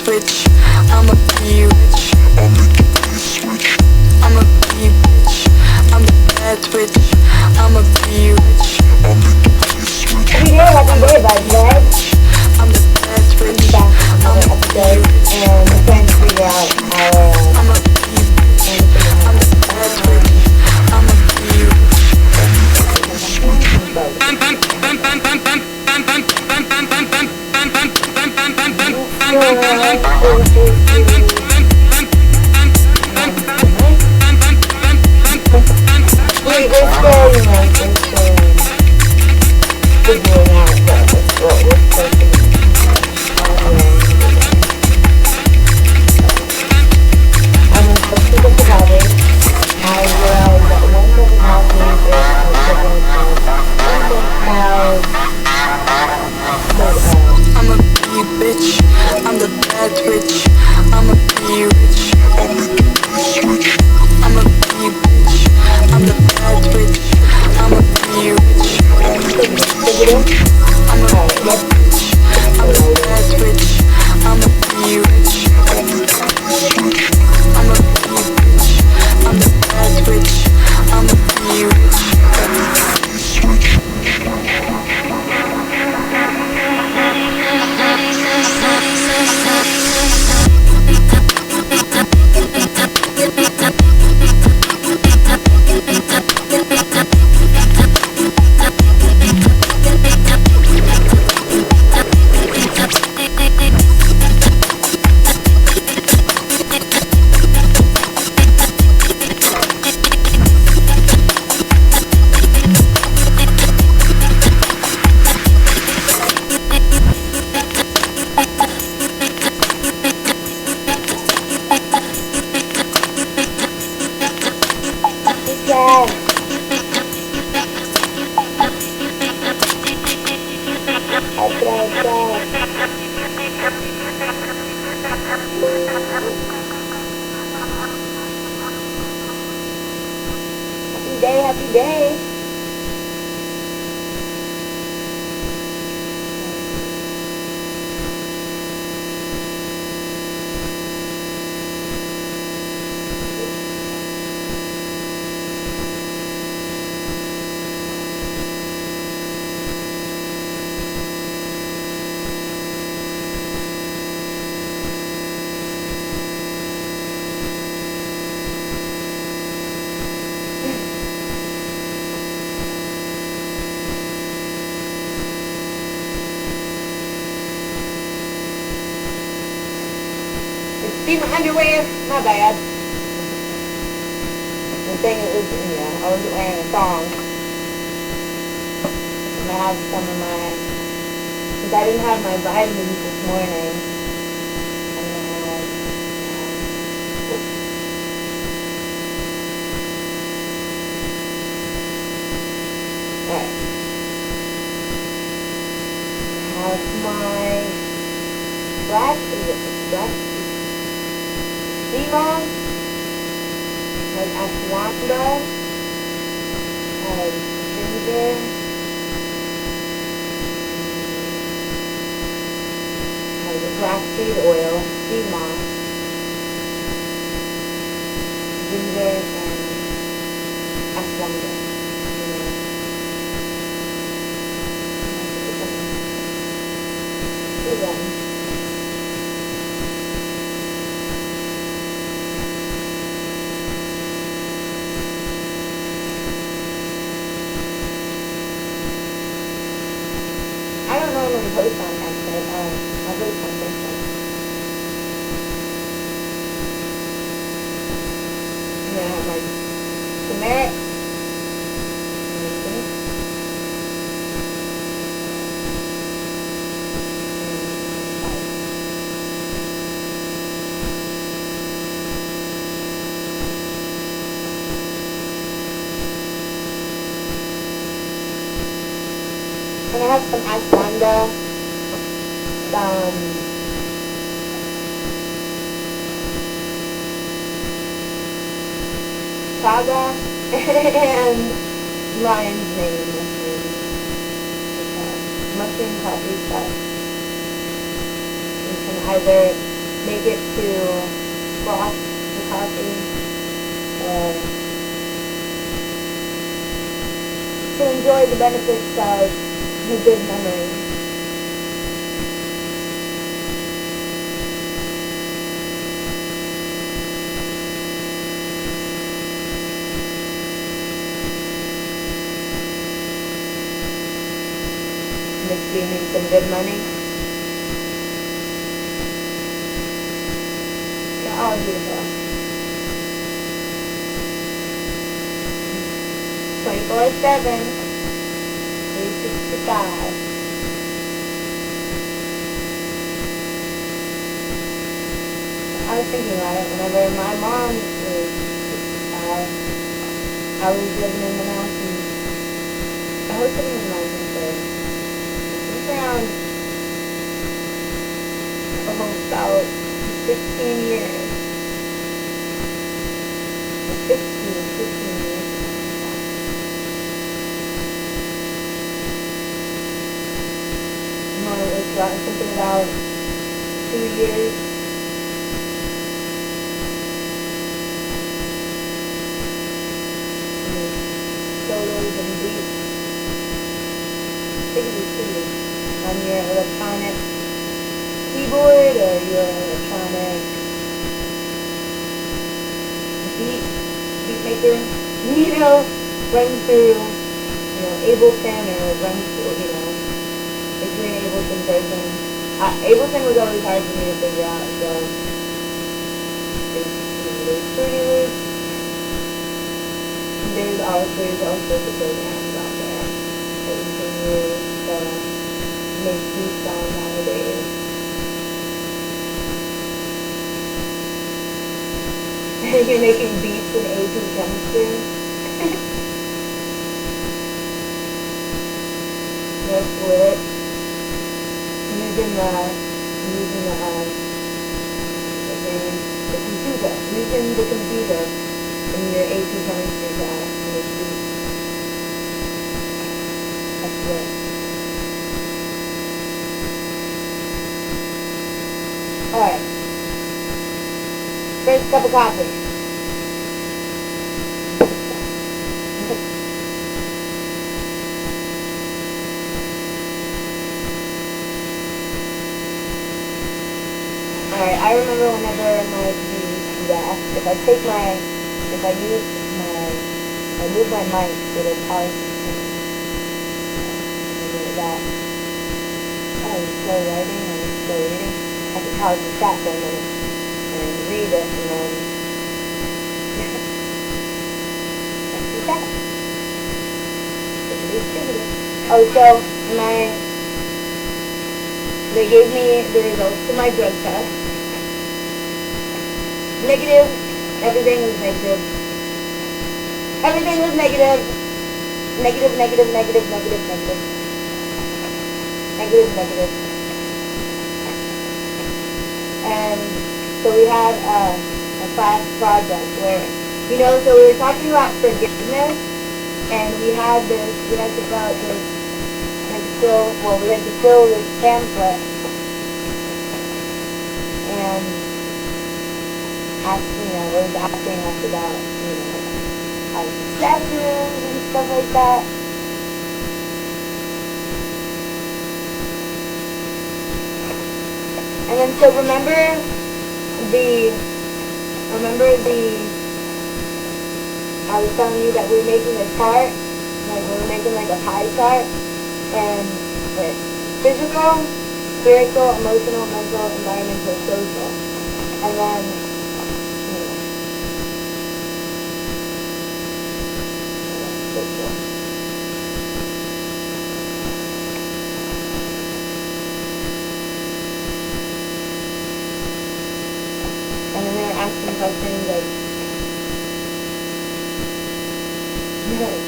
witch. I'ma be rich. I'll make your face switch. I'ma be bitch. I'm the bad witch. I'ma be rich. I'll make your face switch. Happy day, guys. I'm the bad witch. Back on another episode, and we're trying to figure out how. I'ma be bitch. I'm the bad witch. I'ma be rich. Figuring out what we're supposed to be. I'm supposed to go to college. I will get one more coffee I'ma be bitch. I'm the bad witch. I'ma be rich. I'll make your face switch. I'ma be bitch. I'm the bad witch. I'ma be rich. I'm a bitch. I'm the bad witch. I'ma be rich. I'm a bitch. I'm the bad witch. I'ma be rich. Happy day. See my underwear? My bad. The thing is, I wasn't wearing a thong. I have some of my, because I didn't have my vitamins this morning. And then alright. I have my black Serum, has ashwagandha, has ginger, has a flaxseed oil, sea moss, ginger, and ashwagandha. I don't normally post on that, but I'll post on Facebook. I'm gonna have my turmeric. And I have some ashwagandha, some saga, and lion's mane mushroom coffee stuff. You can either make it to froth the coffee, or to enjoy the benefits of the good memory. Mixed meaning some good money. They're all beautiful. 24/7, 365. I was thinking about it whenever my mom was 65. I was living in the mountains. I was living in the mountains for around about 15 years. 15 years. No, it was something about 2 years. Solos and beats. I think it was 2 years. On your electronic keyboard or your electronic beat maker, run through, Ableton, or run through, if you're an Ableton person. Ableton was always hard for me to figure out, so there's Fruity Loops. There's all sorts of programs out there that you can use to make beats on nowadays. You're making beats in AP chemistry. That's lit. Using the computer. Using the computer in your AP chemistry class to make beats. That's lit. Alright. First cup of coffee. Alright, I remember whenever my computer used to do that, if I move my mic so that pause that. Oh, I'm slow writing, I'm slow reading. I could pause the chat for a minute and read it, and then that's the chat. Oh, so they gave me the results to my drug test. Negative. Everything was negative. Everything was negative. Negative, negative, negative, negative, negative. Negative, negative. And so we had a class project where, so we were talking about forgiveness, and we had to fill this pamphlet and it was asking us about, our successes and stuff like that. And then so remember I was telling you that we were making a chart, like we were making like a pie chart, and it's physical, spiritual, emotional, mental, environmental, social. And then they were asking questions like,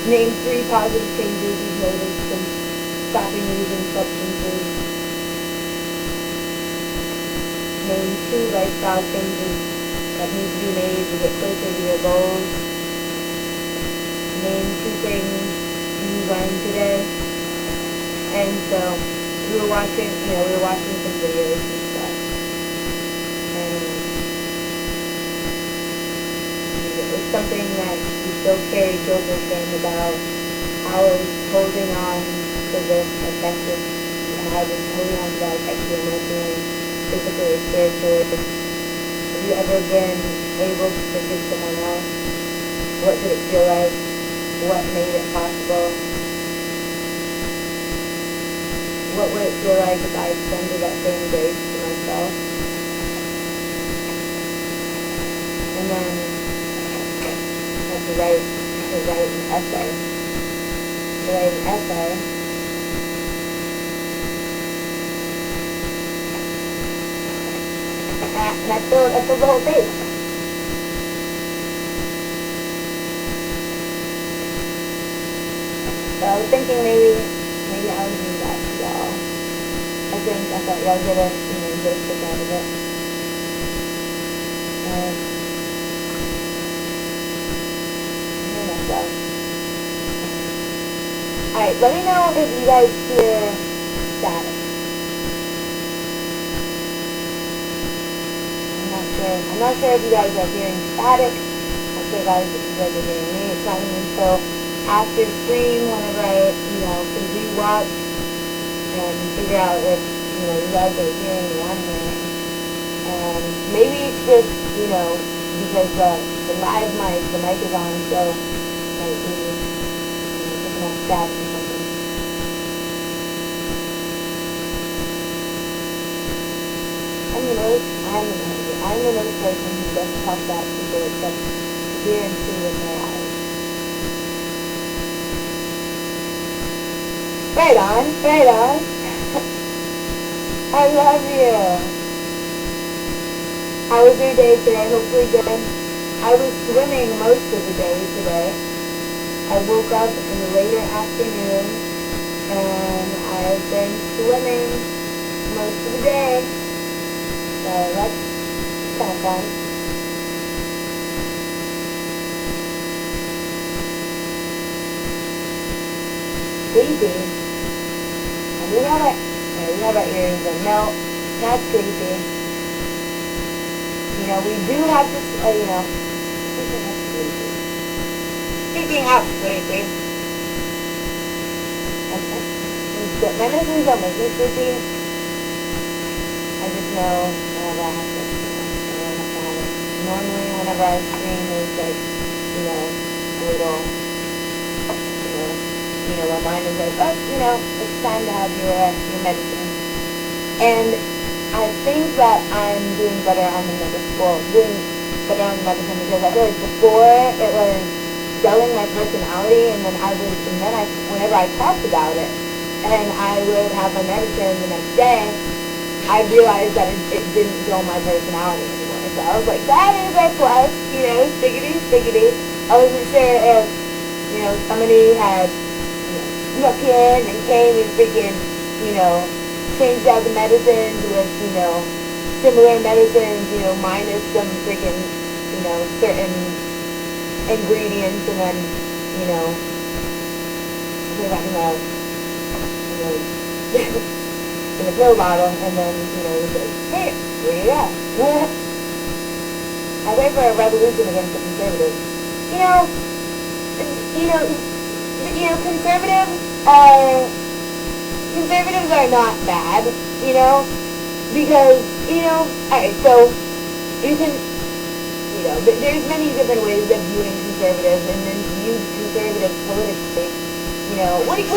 name 3 positive changes you've noticed since stopping using substances. Name 2 lifestyle changes that need to be made to get closer to your goals. Name 2 things you learned today. And so we were watching some videos and stuff. And It's something that we still carry children's shame about, how holding on to this affected, how this holding on to that affects you emotionally, physically, spiritually. Have you ever been able to forgive someone else? What did it feel like? What made it possible? What would it feel like if I extended that same grace to myself? And then I had to write an essay. To write an essay. And I filled the whole page. So I was thinking maybe I'll do that to y'all. I thought y'all get a kick out of it. Alright, let me know if you guys hear static. I'm not sure if you guys are hearing static. I'm sure guys if you guys are hearing me. It's not even until after stream whenever I, can rewatch and figure out if, you guys are hearing one hearing. And maybe it's just, because the live mic, the mic is on, so might be picking up static or something. I'm the most person who doesn't talk about people except to hear and see with their eyes. Right on. I love you. How was your day today? Hopefully good. I was swimming most of the day today. I woke up in the later afternoon and I've been swimming most of the day. So that's kind of fun. Sleepy. We have our earrings in. No, not sleepy. We do have to, speaking of sleepy. My medicines don't make me sleepy. I just know whenever I have to, have it. Normally, whenever I stream, it's like, a little, reminder says, it's time to have your medicine. And I think that I'm doing better on the medicine because I feel like before it was dulling my personality, and then whenever I talked about it, and I would have my medicine the next day, I realized that it didn't dull my personality anymore. So I was like, that is a plus, stickity. I wasn't sure if, somebody had snuck in and came and freaking, changed out the medicines with, similar medicines, minus some freaking, certain ingredients, and then, put it back in the pill bottle, and then, it's like, hey, here you go. I wait for a revolution against the conservatives. Conservatives are not bad, because, alright, so you can, there's many different ways of viewing conservatives, and then view conservatives politically. What do you,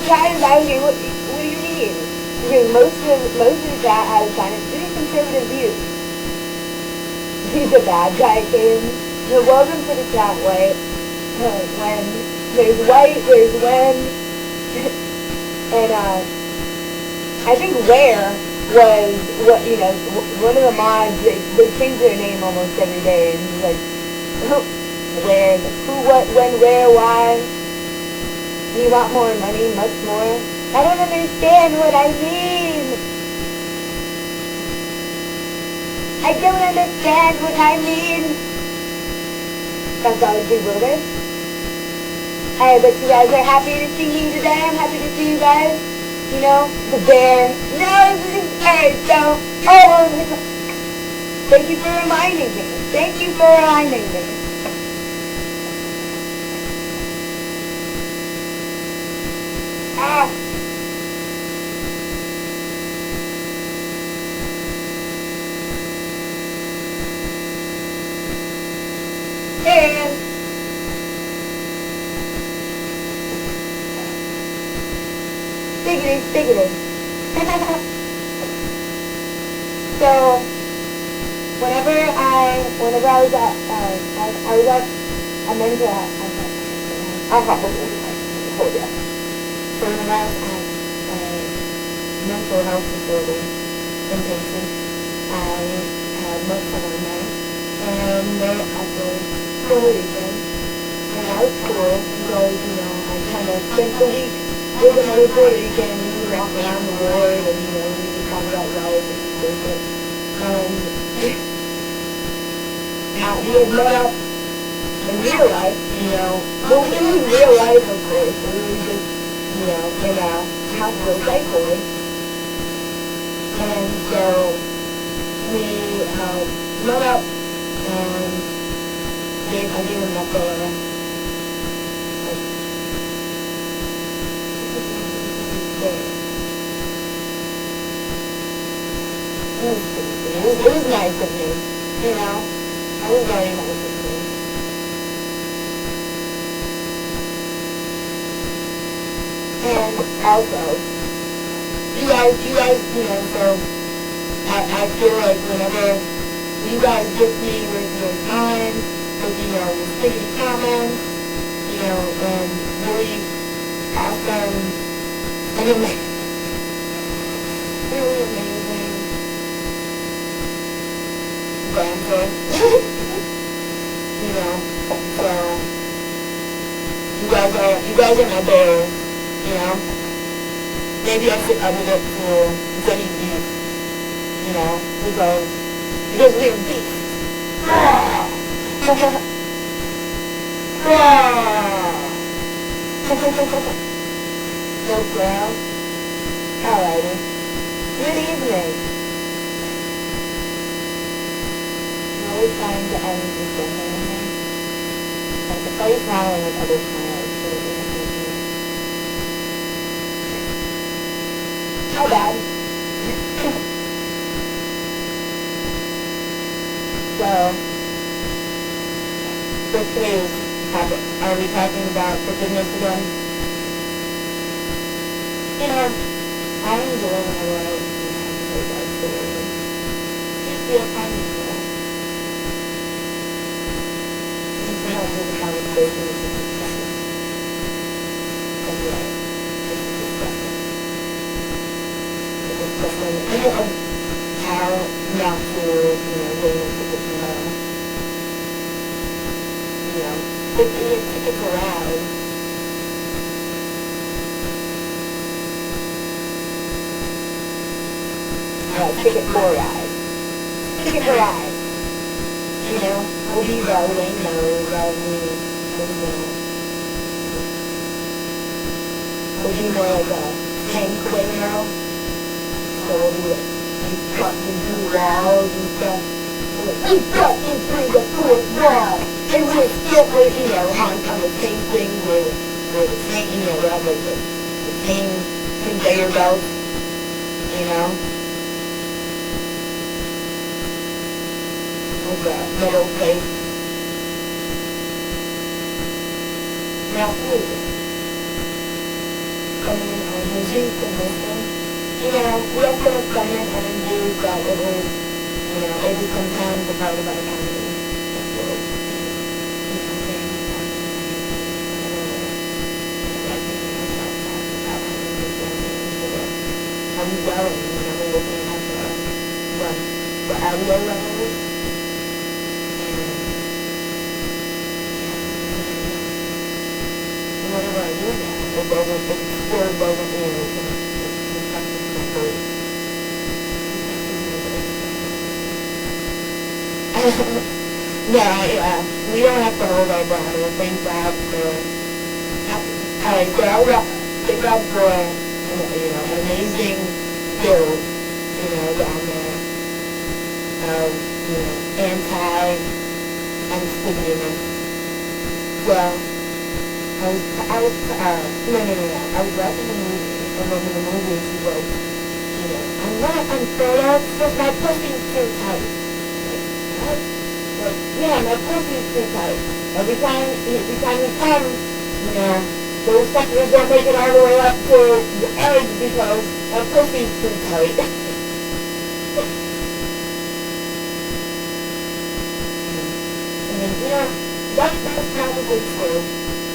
chat is out here, what do you mean? Because most of the chat has kind of pretty conservative views. He's a bad guy came. So welcome to the chat, White. When there's White, there's Wen, and I think Where was one of the mods. They change their name almost every day, and he's like, where, who, what, when, where, why. Do you want more money? Much more? I don't understand what I mean. I don't understand what I mean. That's all bewildered. I bet you guys are happy to see me today. I'm happy to see you guys. The bear. No, alright, so, Thank you for reminding me. Thank you for reminding me. Ah. And diggity. So whenever I was at a mental hold ya. So whenever I was at a mental health facility in Paisley, I had met someone there, and they offered Puerto Rican, and that was cool because I kind of spent the week with another Puerto Rican, and we walk around the ward, and we just talk about life and bullshit. And we had met up in real life, well, it was real life, of course, so we were just, in a hospital psych ward. And so we met up, and I gave him that it was nice of me, it was very nice of me. And also, you guys, so I feel like whenever you guys get me with your time, with, your sticky comments, and really awesome, and really amazing banter, so you guys are my bears, maybe I should edit it to Zenny Beef, because we're beef. No girl. Alrighty. Good evening. I'm always trying to end this session. Like, if I was smiling with other smiles, so it would how bad? So, which news? Are we talking about forgiveness again? I enjoy when I write bad stories. Just feel kind of good. You can have this conversation with the discussion. That's right. It's a discussion. It's a discussion of how not to, getting into the, tickets around. Ticket for a ride. Ticket for a ride. We'll be rolling those as we'll be more like a tank way now. So we'll be cutting through walls and stuff. We cut through the fourth wall. And we're still, on the same thing where the same, we have like the same conveyor belt, with the metal plate. Now, coming in on Jesus and wisdom, we have to experiment and use that it is, it is sometimes a part of our economy. I'm yelling, we're looking at the audio levels. And whatever I do now, it still doesn't, it's not great. No, we don't have to hold our breath. We're thank God for, alright, so I was thank God for, an amazing build, down there. anti-stimulant. Well, I was watching a movie, and then in the movie she goes, I'm fed up because my pussy's too tight. Like, what? Like, yeah, my pussy's too tight. Every time he comes, those suckers don't make it all the way up to the edge because my pussy's too tight. That's probably true.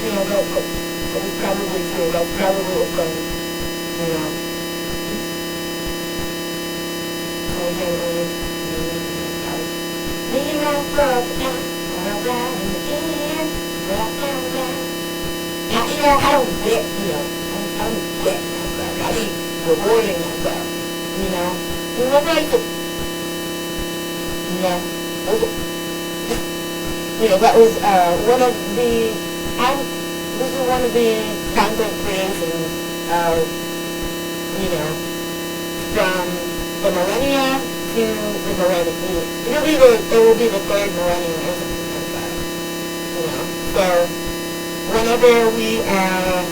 That is probably true. That's probably a thing. I don't get, I don't get myself. I be rewarding myself, whenever I could, that was one of the, this is one of the content creations, from the millennia to the millennium. It will be the third millennium or something like that, so whenever we are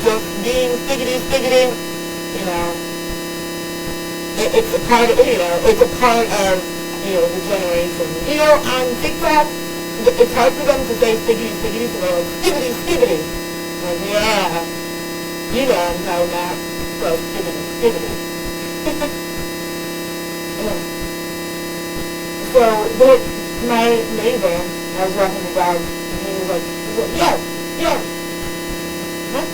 just being stiggity, it's a part of, the generation. On TikTok, it's hard for them to say stiggity, so they're like, skibbity. Like, yeah, I'm talking about, so skibbity. So, my neighbor, I was walking the dog, and he was like, yo, huh?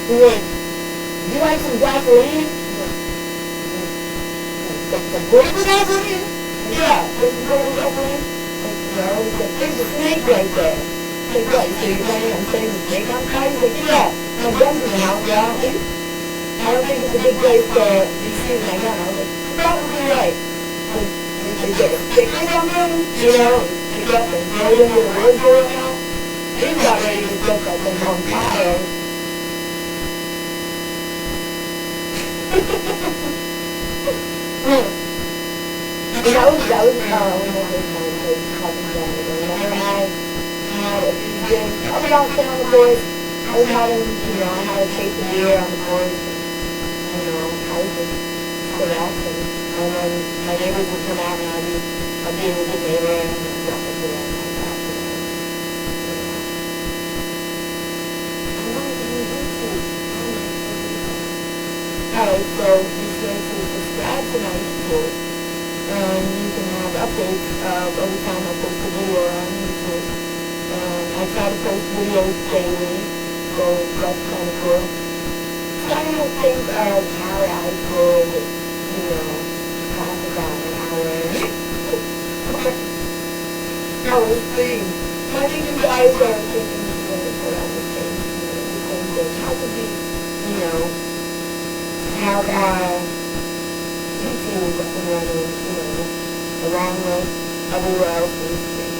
He was like, you like some gasoline? Some portable gasoline? Yeah, some portable gasoline? There's a snake right there. Like, what, so you're planning on setting the snake on fire? He's like, yeah, my gun's in the house, yeah. I don't think it's a good place to be shooting my gun. I was like, probably right. Is there a stick or something? Pick up and throw it into the woods or whatnot? He's about ready to set that thing on fire. That was one of the first times I was talking about it. Whenever I had a few drinks, I was out there on the board. I was having, I had a case of beer on the board. I was just relaxing. And then my neighbors would come out and I'd be a good neighbor and walk up to them and talk to them. I wanted to be YouTube. Alright, so be sure to subscribe to my YouTube. And you can have updates every time I post a video on YouTube. And I try to post videos daily, so that's kind of cool. Trying to think of how I could, talk about an hour. I was thinking, I think you guys are thinking around the same thing. How could we, have YouTube up and running, along with everywhere else in the street.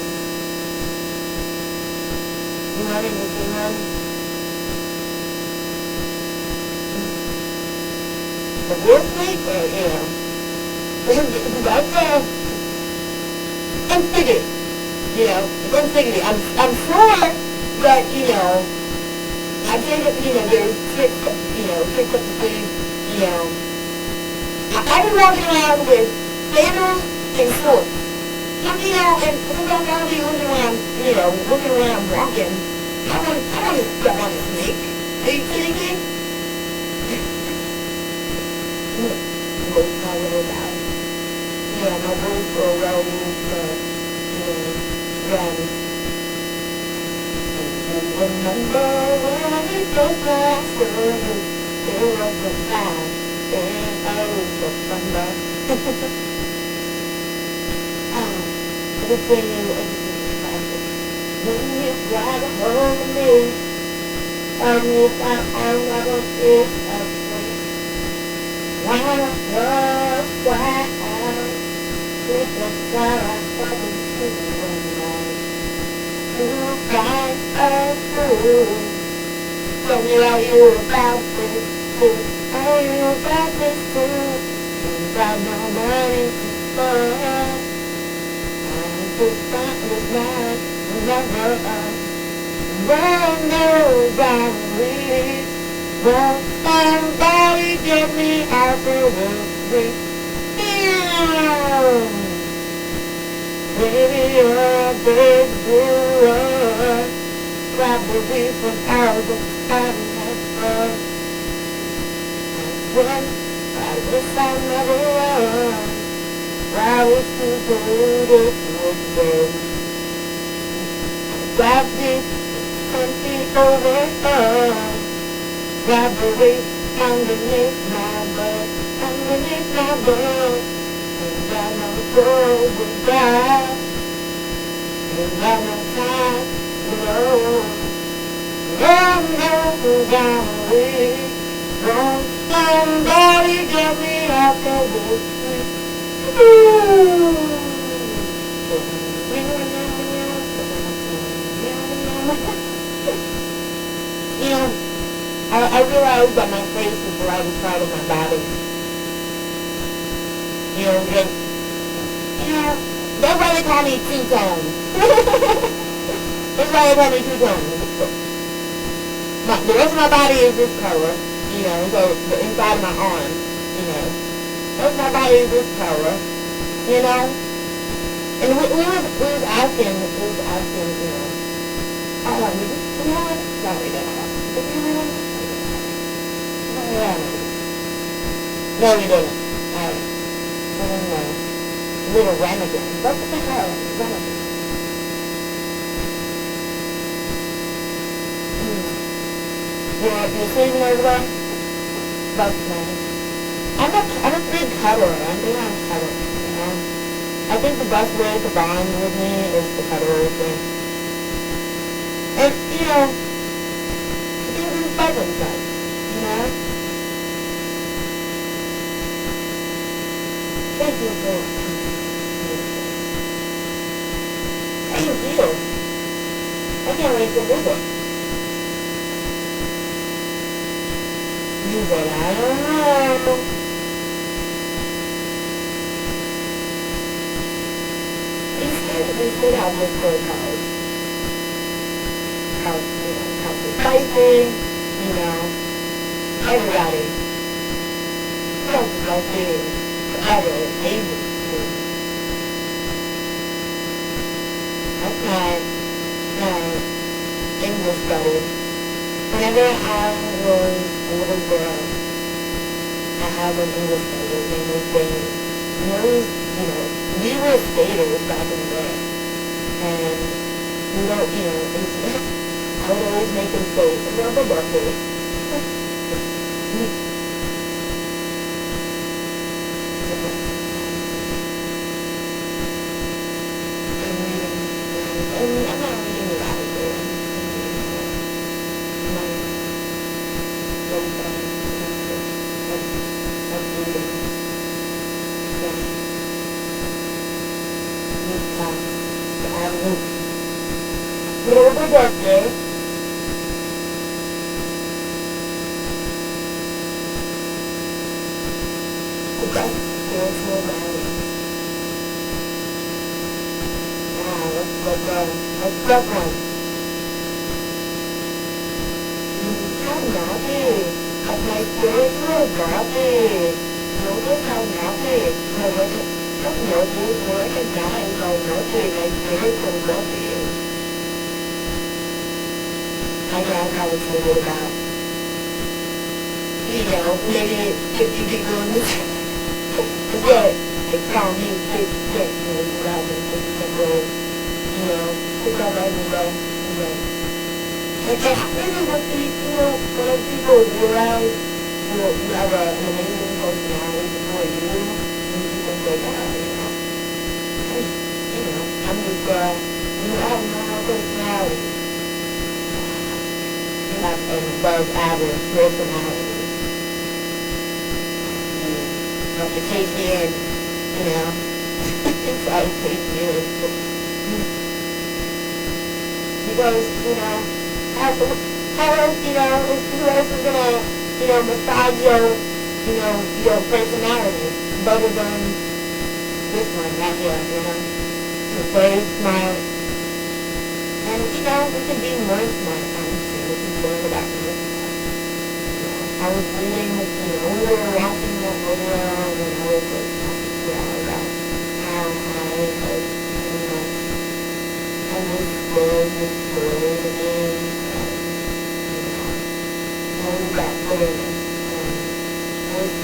You know anything, man? The worst thing, that's I'm figured, I'm figured. I'm sure that, I'm sure that, there's tricks up the sleeve, I've been walking around with sandals and shorts. And since I'm gonna be looking around walking, I want to step on a snake. Are you kidding me? What was I worried about? My boys were well used to, run. Remember when we first last were, it was so fast, and I was so thunder. Everything is classic. When you grab a hold of me, and you found out I was afraid. When I was wild, with the stars of the moonlight, two guys are through. Tell me how you were about this too. Are you about this too? got no money for us. I'm just fine with mine, never us. Well, knows I'm weak. Won't somebody get me out the way? Baby, you're a big boy. Probably from out of time at first. When I wish I never run, I was too good for this. Got this empty over us. Probably underneath my butt, underneath my butt. Ain't got no soul goodbye. Ain't got no time to know. God knows I'm weak. Won't somebody get me out of this street? You know, I realized that my face is the right part of my body. You know, just, you know, that's why they call me two-tone. That's why they call me two-tone. The rest of my body is this color, you know, so the inside of my arm, you know. The rest of my body is this color, you know. And we was asking, you know, oh, you know what? Sorry, no, we didn't. Little ramekin. That's what they call it, ramekin. You're sleeping over there? That's nice. I'm a big cuddler. I'm big on cuddling, you know? I think the best way to bond with me is to cuddle with me. And, you know, it gives me fun inside, you know? Thank you for thank you. I can't wait to visit. You said, I don't know. They said how this goes out. How, you know, how it's spicy, you know, everybody. How spicy forever is able to. That's my English study. Whenever I was a little girl, I had an English study and was saying, you know, we were skaters back in the day. And we don't, you know, I would always make them say, rubber buckles. And I'm not reading it out there. Rubber buckles. That's so bad. Let's go one. How naughty. At my spirit was naughty. Notice how naughty. How naughty. More than that, how naughty. My spirit was naughty. I guess I was thinking about, you know, maybe 50 people in this. But they call me 50 rather than 50 people. You know, because I was like, you know. Like, I really want to, you know, when people realize, you know, you have an amazing personality before you, and you can say, oh, you know, I'm just, you have a normal personality. You have an above average personality. You have to take me in, you know. Try to take me in. Because, you know, how else, you know, who else is gonna, you know, massage your, you know, your personality, you bubblegum, this one, that one, you know. We're very smart. And, you know, we can be more smart, honestly. We can learn about more stuff. You know, I was reading, you know, we were watching that video, and I was like talking to y'all about how I, like, pretty much understood the story to me, and, you know, I was that famous, and I was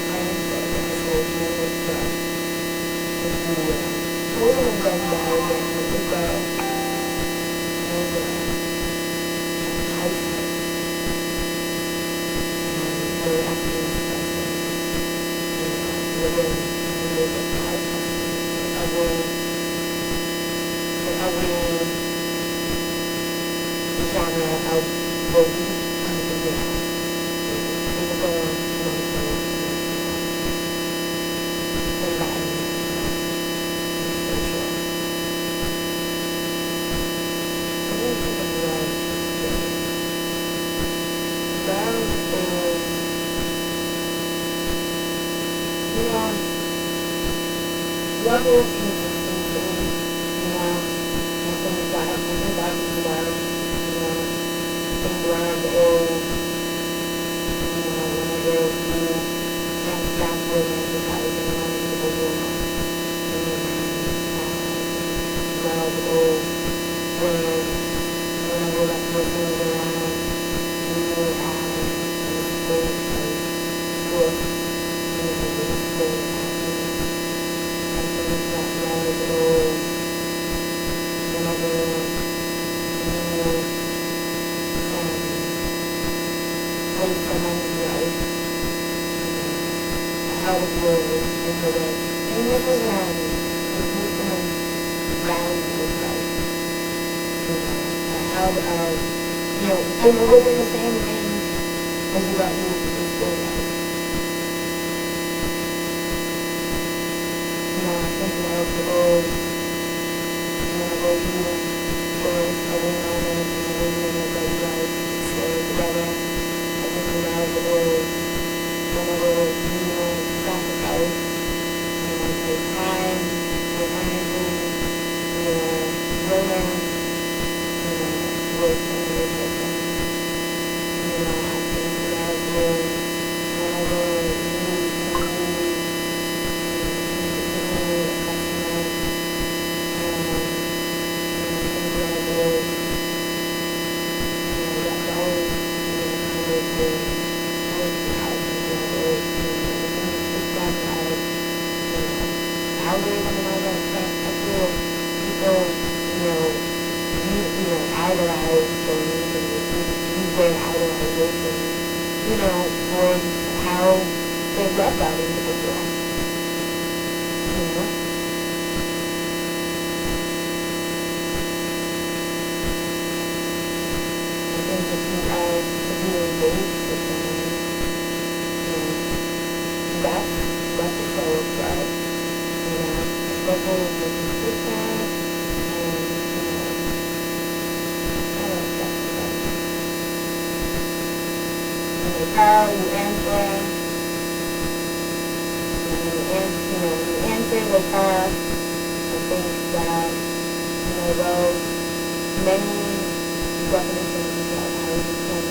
praying for that whole thing with I wouldn't have done that again. It was a high school. And they were asking us questions, you know, within the 5 questions for every genre of belief and belief. Physical, mental, environment. Love is consistency, you know, I think love is love, you know, I think love is, you know, whenever you can't stop romanticizing one individual in your mind, love is whenever that person is around, you are in a state of bliss, you know, in a state of happiness. I think that love is whenever you hold someone's life out of yours in the way. And this is someone's value of life. You know, out of, you know, and within the same range as you let you explore life. You know, I think love is whenever you cherish every moment and every minute that you guys stay together. I think love is whenever you sacrifice, you know, your time, your energy, your romance, you know, with another person. You know, I think love is whenever you can be consistently affectionate, and, you know, I think love is, you know, that's always, you know, kind of the most powerful love is, you know, it's done like, you know, algorithm and all that stuff. I feel people, you know, idolize things and use their idolization, you know, towards how they love that individual. You know? I think if you are to be engaged with someone, you know, that's a show of love. You know, especially if you're consistent and, you know, all that stuff is like, when you call, you answer, you answer the call. I think that, you know, those many definitions of how you can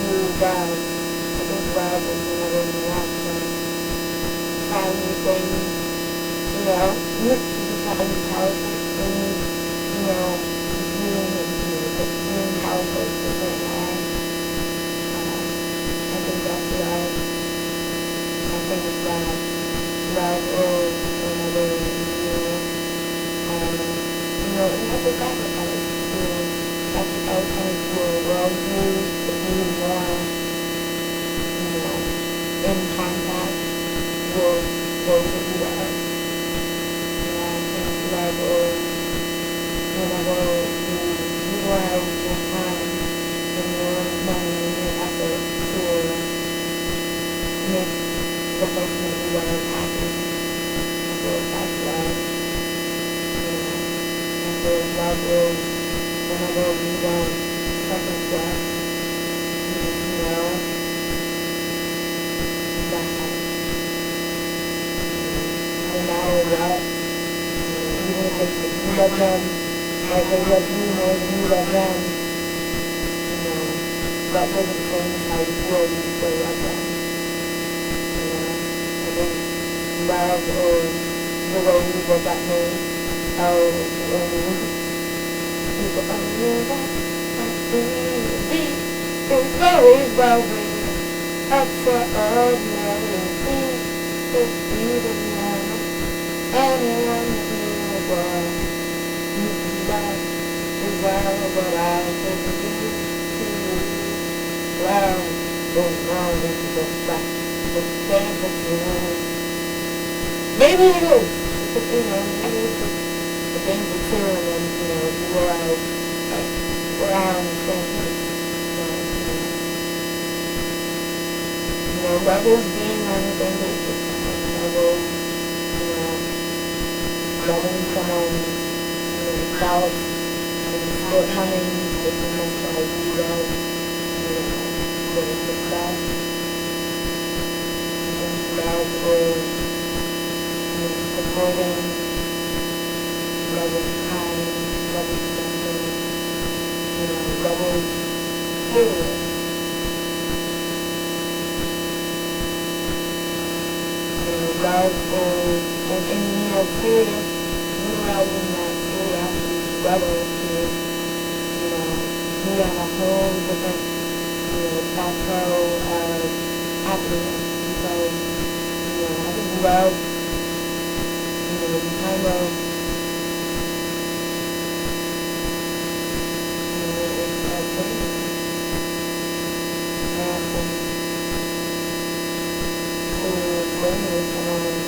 use love. I think love is whenever you want to try new things, you know, you try new politics, things, you know, viewing politics a different way. I think that's love. I think that love is whenever you know, you have to sacrifice some of your worldview to be more, you know, in contact with those that you love. You know, I think love is whenever you utilize your time and your money and your effort to make the person that you love happy. I feel like that's love. You know, I feel like love is whenever you don't second guess, you know, what, even if you love them, like they love you more than you love them, that doesn't change how you feel, you still love them. I think love is the way we look at things, how people it's very lovely, extraordinary, it's even now, anyone that you love, you can love is well what I can do to you. Well, going on into the back, the stand of you. Maybe it is, maybe it's just a thing for two, and then, we're out on the same page. Rebels being on the same page with someone, rebels, loving someone, without shortcomings, different mental ideas, their success. Love is supporting, love is kind, love is gentle, love is serious. Love is, and creative, utilizing that curiosity, rebel to, be on a whole different, plateau of happiness, because, I think love, you kind of, it's a thing, learn with someone,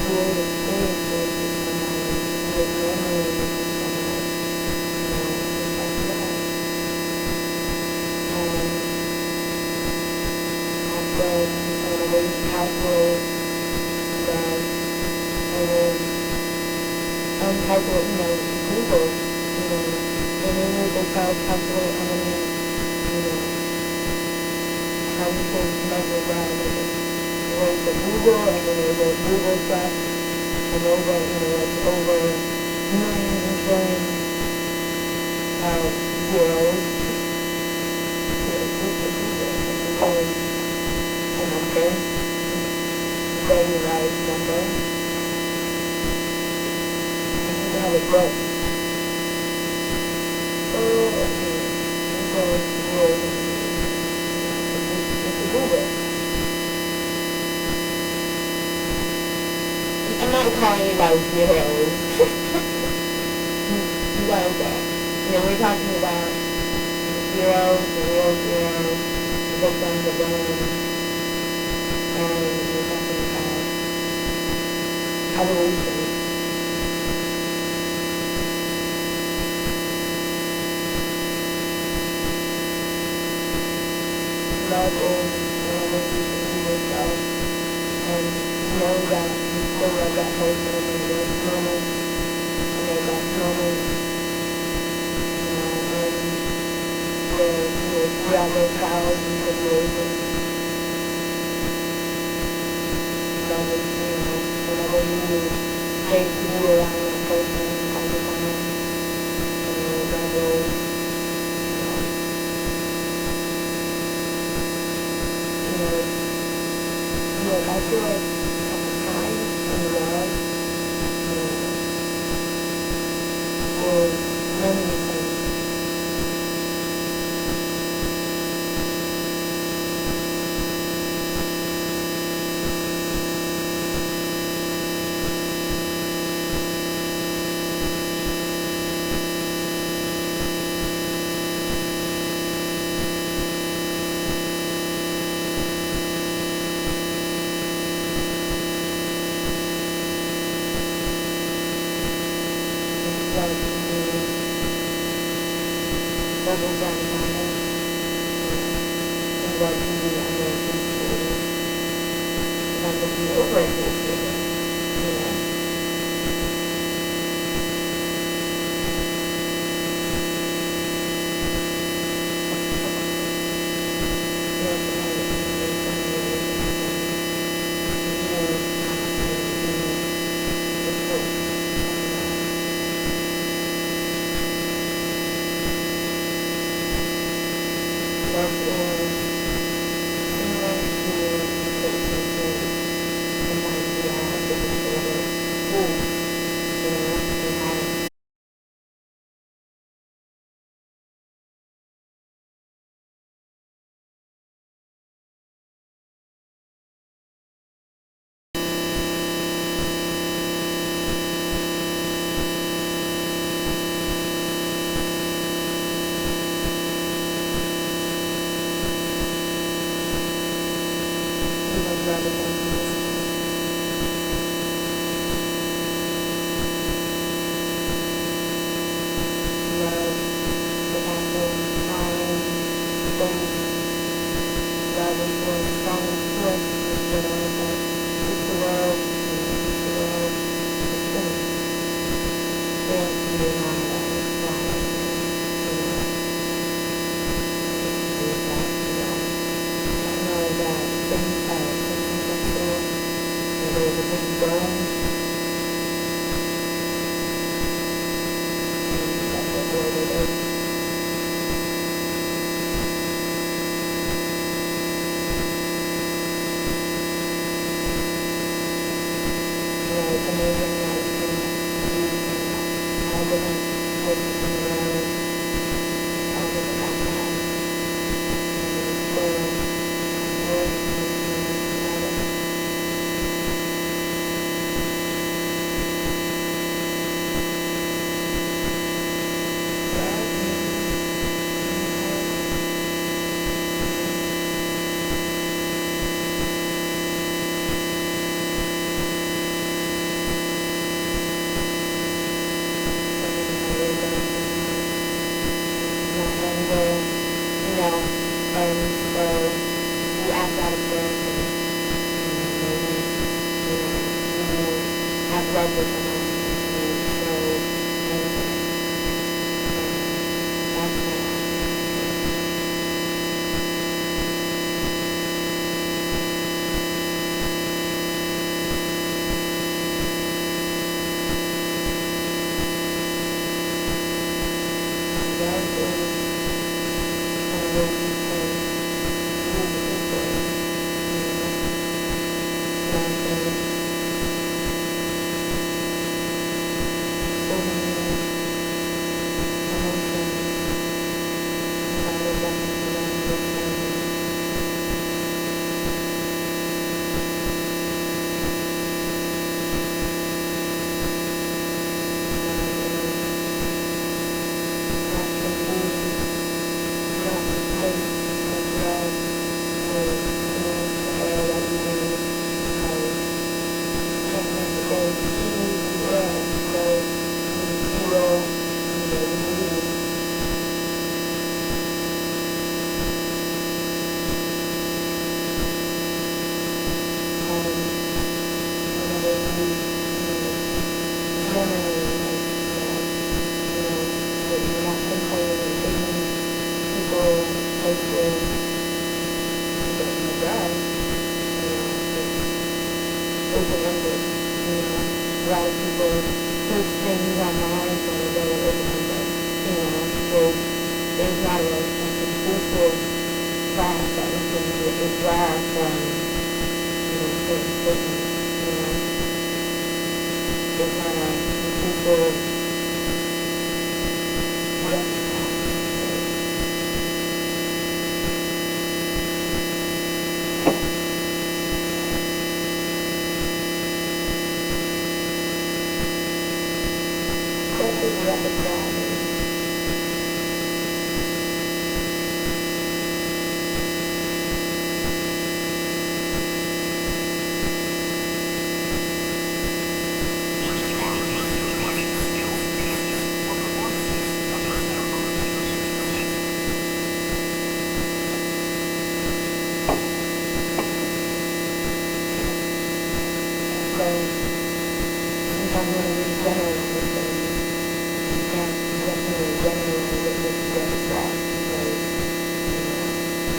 create experiences with someone, create memories with someone, that's love. And after a way you calculate love, and then uncalculate, Google, and then you can calculate how many, how you can measure love, go to Google, and then they go Google search, and over, it's over millions and trillions of zeros. It's just a Google, it's a number, a very large number, and you can have it broke. So it's a Google. I'm not calling you about zeros. You guys are. We're talking about zeros, the real zeros, the victims, the villains, and we're talking about evolution. Love is when you can be yourself and know that you still love that person in this moment, and in that moment, and throughout those thousands of years, love is, whenever you take to be around that person all the time, love is, I feel like time and love is learning things. myself or similar to the sometimes we have different sort of rules, and how rather than love, compassion, time, faith, love is the strongest force that keeps the world, keeps the world spinning. Or to be not flying, is that, know that things are cool, there's a big burn, and that's what it is. It's amazing that you can use all different places in the world, all different backgrounds, and words together. You act out of character, maybe, you have love with someone, and you show anything, and that's my love is kind of what you can open-ended, a lot of people post things online that are very open-ended, so there's not a conclusive class that we can draw from, certain statements, there's not a conclusive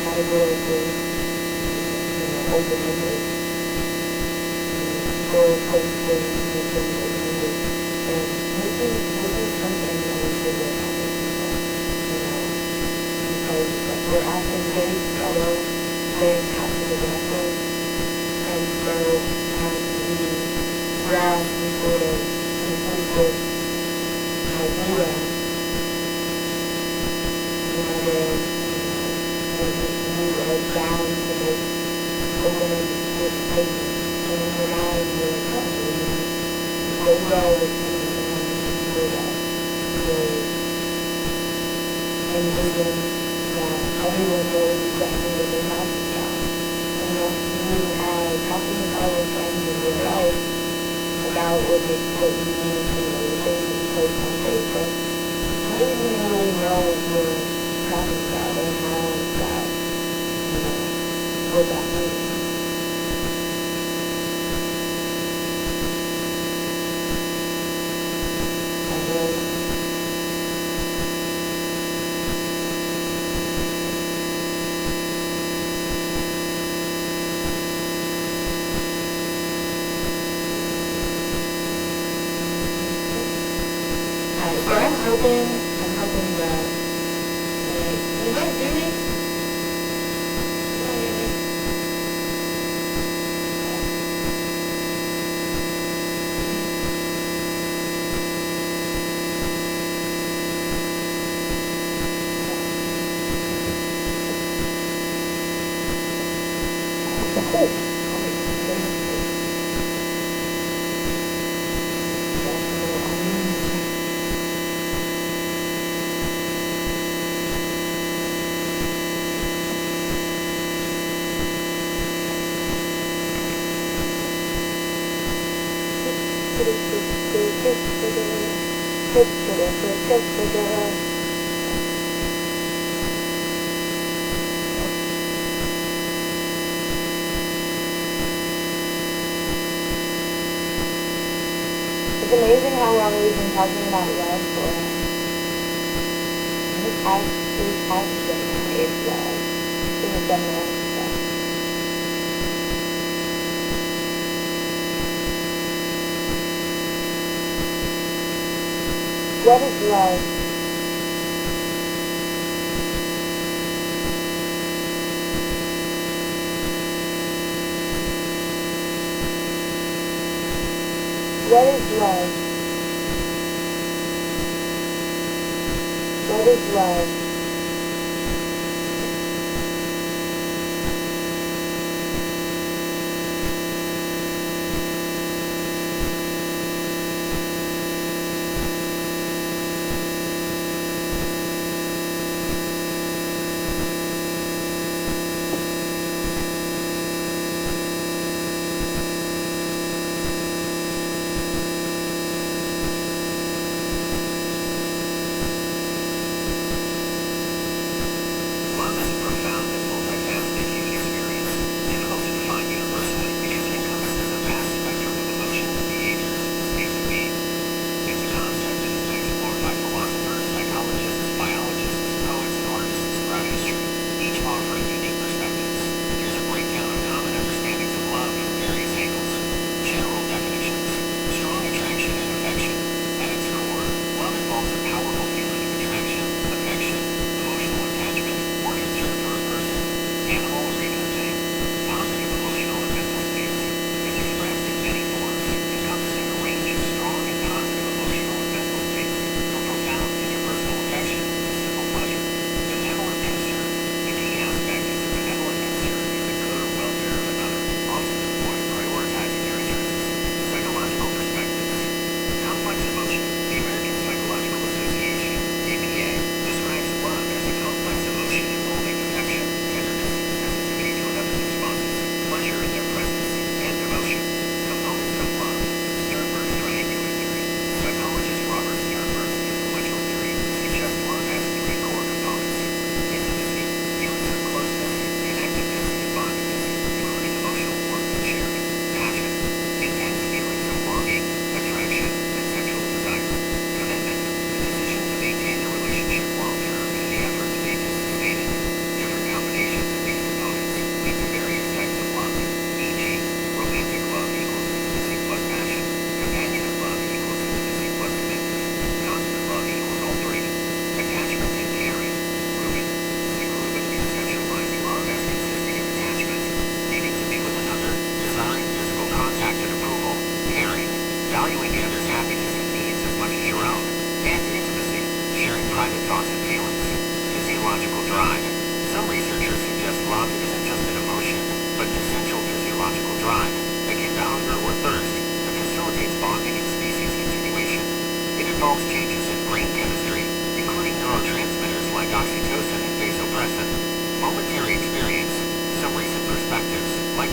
categorically, open-ended, go places, make them open-ended, and this is something that we should work on, because we're often very subtle, very passive aggressive, and so we grab some sort of impulsive idea, whether you are down to this open-ended statement, and in your mind you're like, oh, so well with me, and so that you're envision that everyone knows exactly what they're talking about. Unless you are talking with all your friends and your else about what you need, the things that you post on Facebook, how do you really know what you're talking about or how that, what that means? So I'm hoping that, you might do me. It's amazing how long we've been talking about love for. This has been love. It was done love stuff. What is love? What is love? What is love?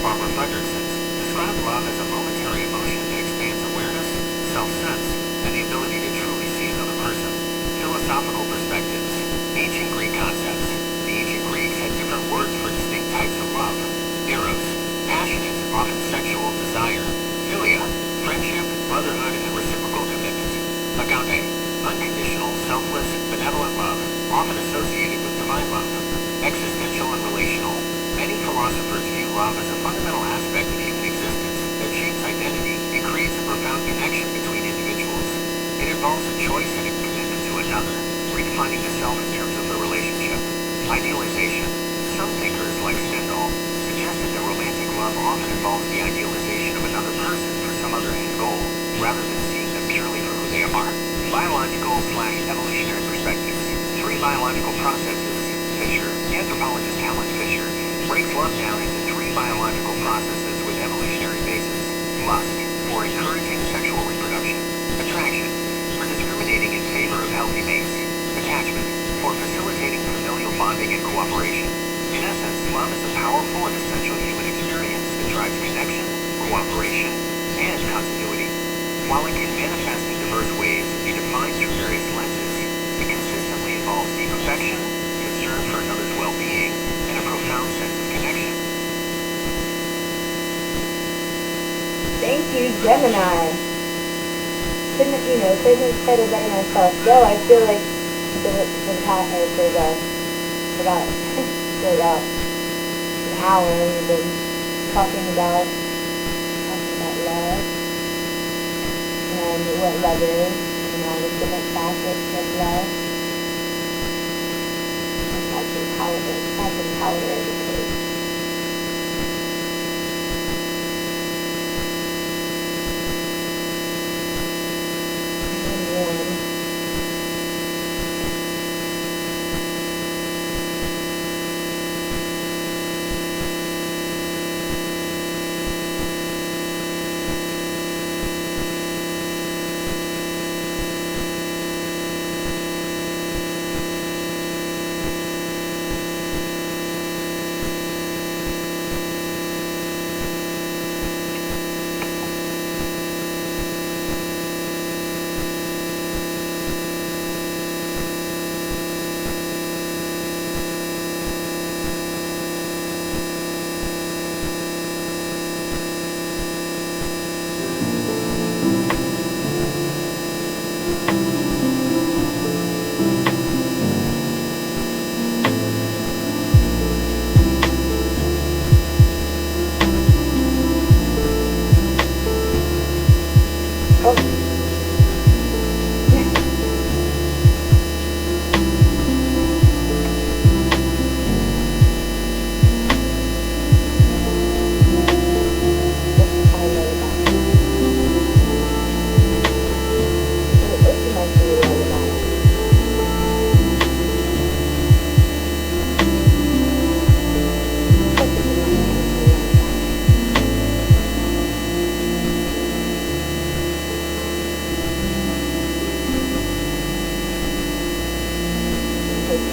Barbara Fredrickson described love as a momentary emotion that expands awareness, self-sense, and the ability to truly see another person. Philosophical perspectives. Ancient Greek concepts. The ancient Greeks had different words for distinct types of love. Eros, passionate, often sexual desire. Philia, friendship, brotherhood, and reciprocal commitment. Agape, unconditional, selfless, benevolent love, often associated with divine love. Existential and relational. Many philosophers view love as a fundamental aspect of human existence that shapes identity and creates a profound connection between individuals. It involves a choice and a commitment to another, redefining the self in terms of the relationship. Idealization. Some thinkers, like Stendhal, suggested that romantic love often involves the idealization of another person for some other end goal, rather than seeing them purely for who they are. Biological/evolutionary perspectives. 3 biological processes. Fisher, anthropologist Alan Fisher, breaks love down into 3 biological processes with evolutionary basis. Lust, for encouraging sexual reproduction. Attraction, for discriminating in favor of healthy mates. Attachment, for facilitating familial bonding and cooperation. In essence, love is a powerful and essential human experience that drives connection, cooperation, and continuity. While it can manifest in diverse ways and be defined through various lenses, it consistently involves deep affection, concern for another's well-being, and a profound sense of connection. Thank you, Gemini. Couldn't have said it better myself. Though I feel like for about an hour we've been talking about love and what love is and all the different facets of love. That's empowering because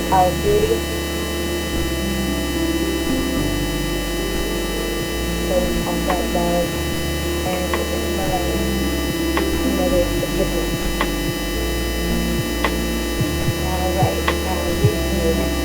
Call of Duty. So we talk about love and there's the difference. Alright, read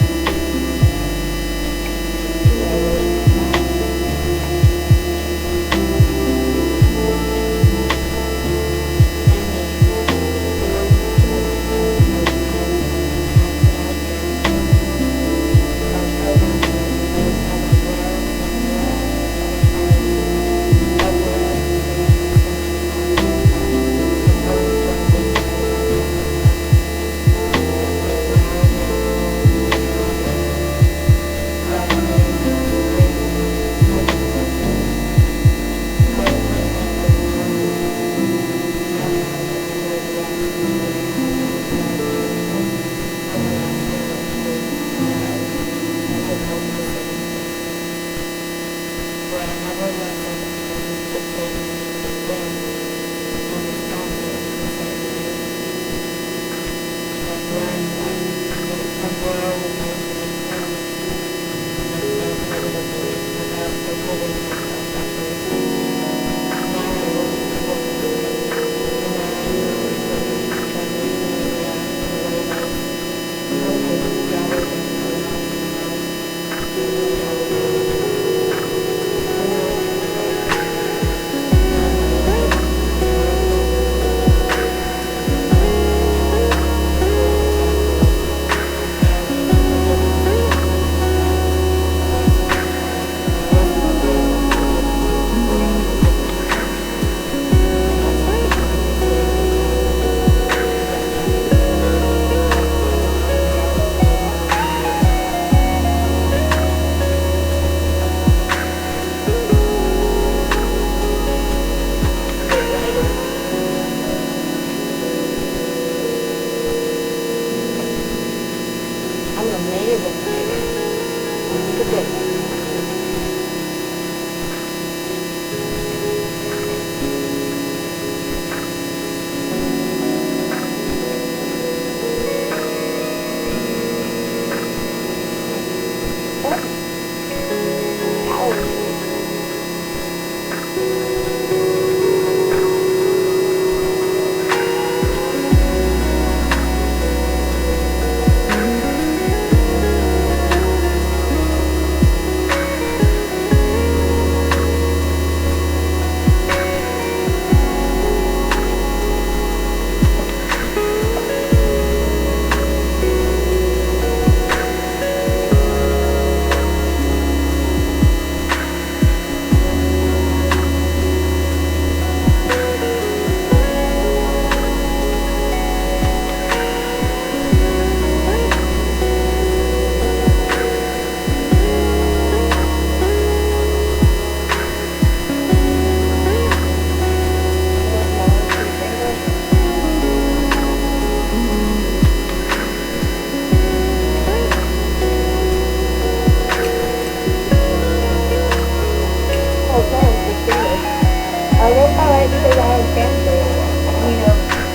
Thank you.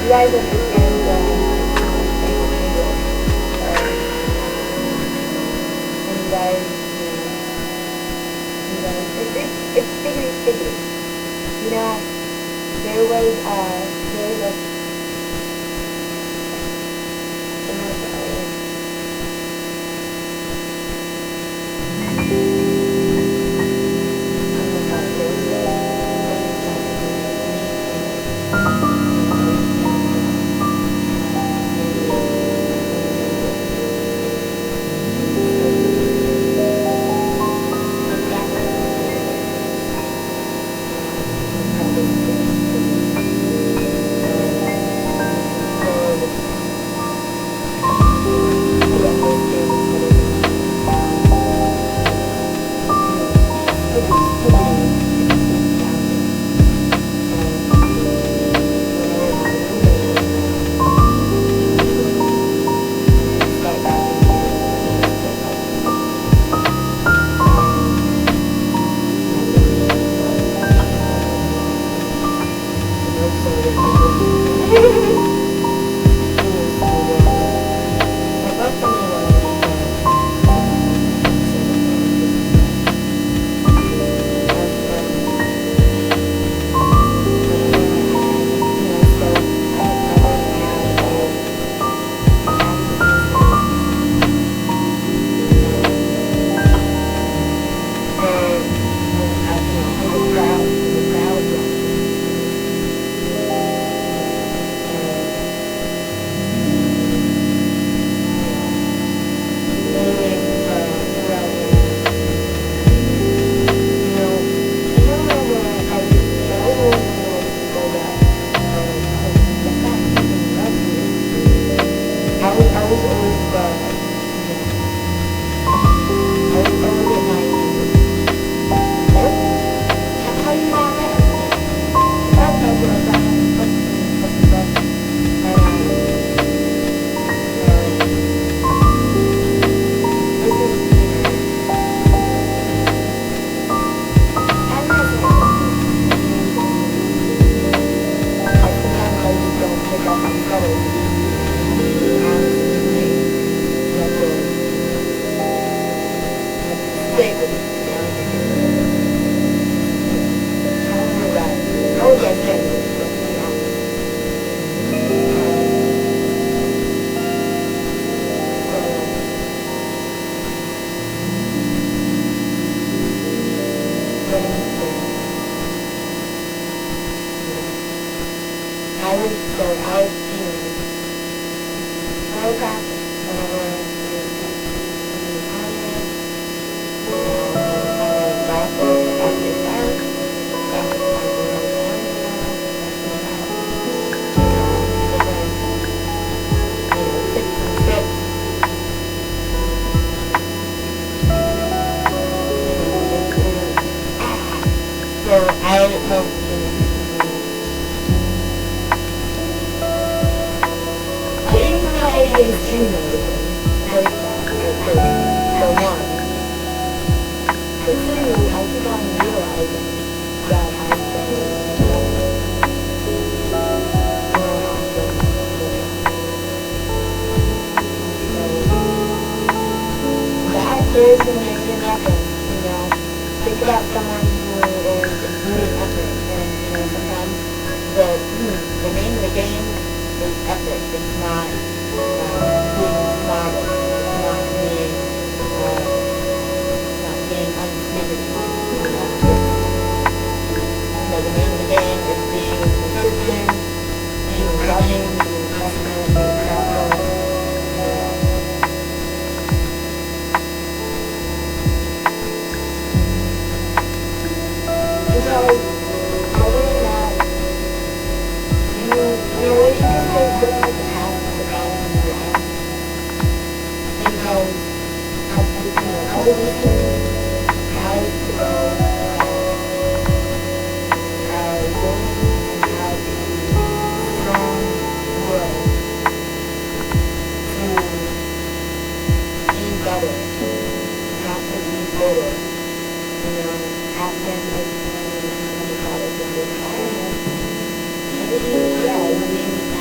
guys understand the angle, and you guys, it's figgy. You know, there was a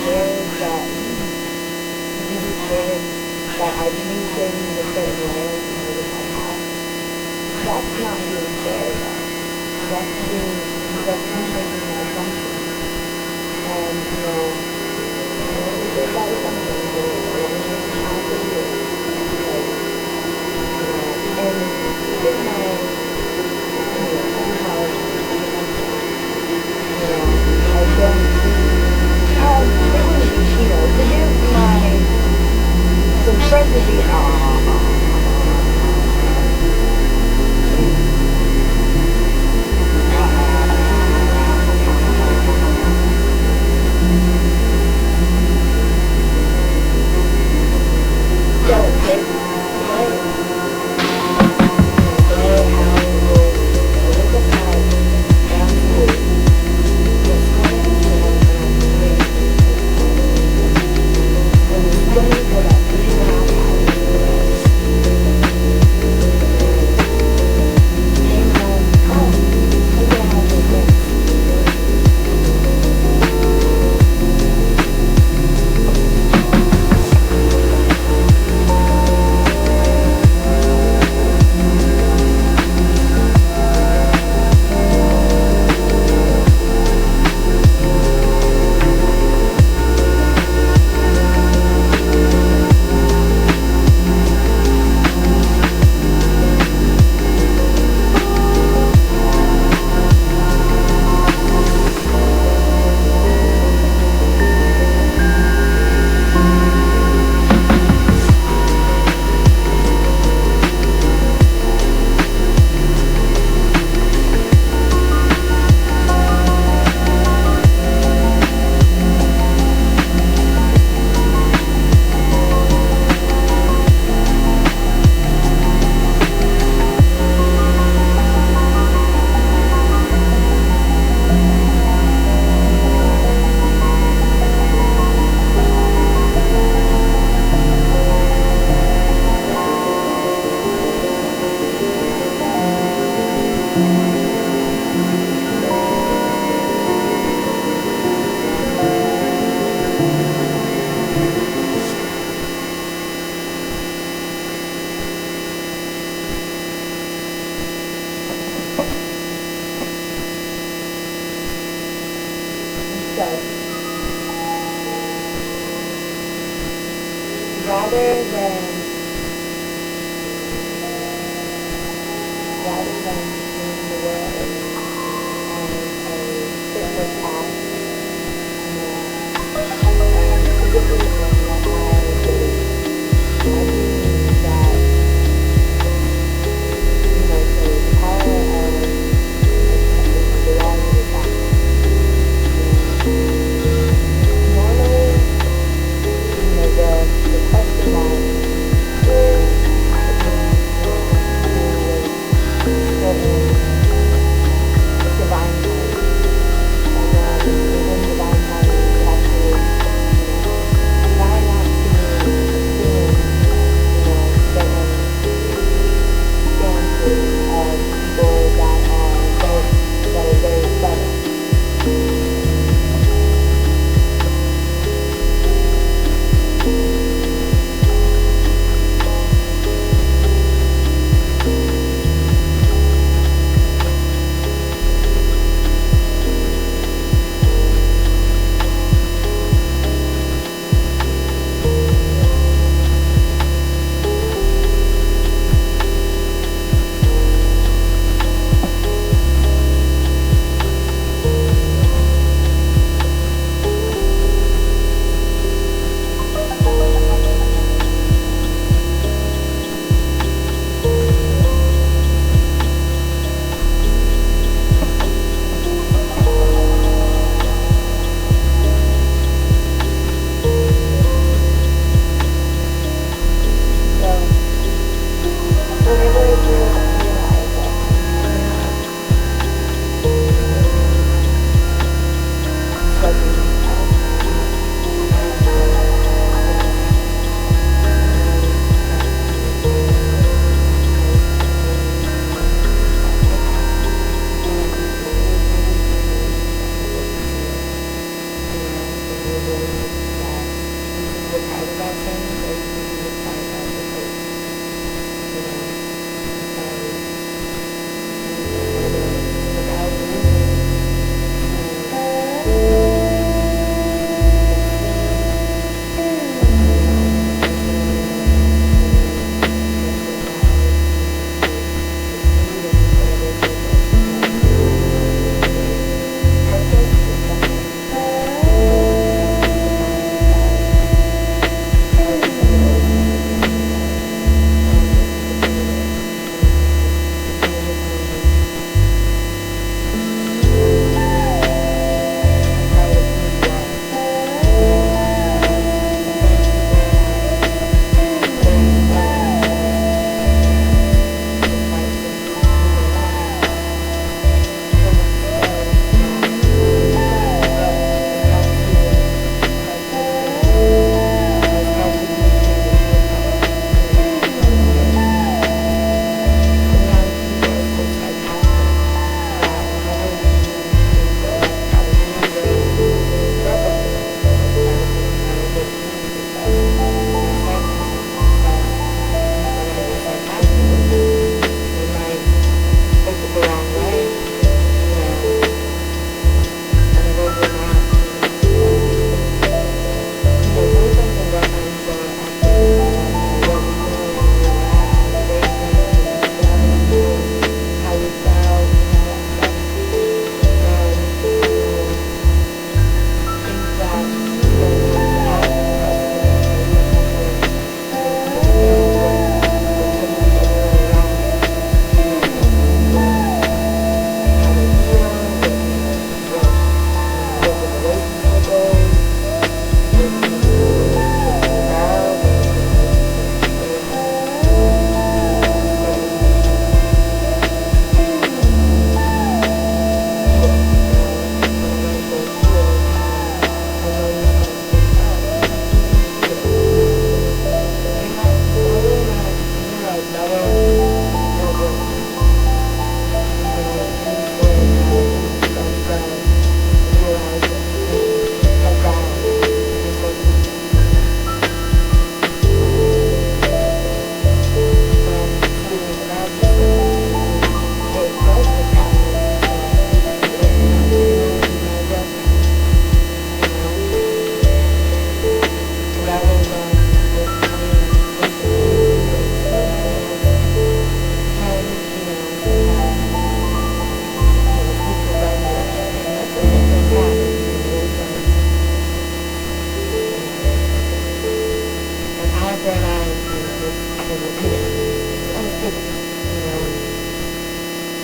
scared that you be scared that I view things a certain way because of my past. That's not being scared though. That's you making an assumption. And what do we say about assumptions? What we have to do. Like, and here's my somehow I don't it wouldn't be to give my some friends would be rather than seeing the world as a fitness app, typically when I believe that, so the power of belonging is that. Normally, the question mark is divine timing. And then within divine timing, you have to,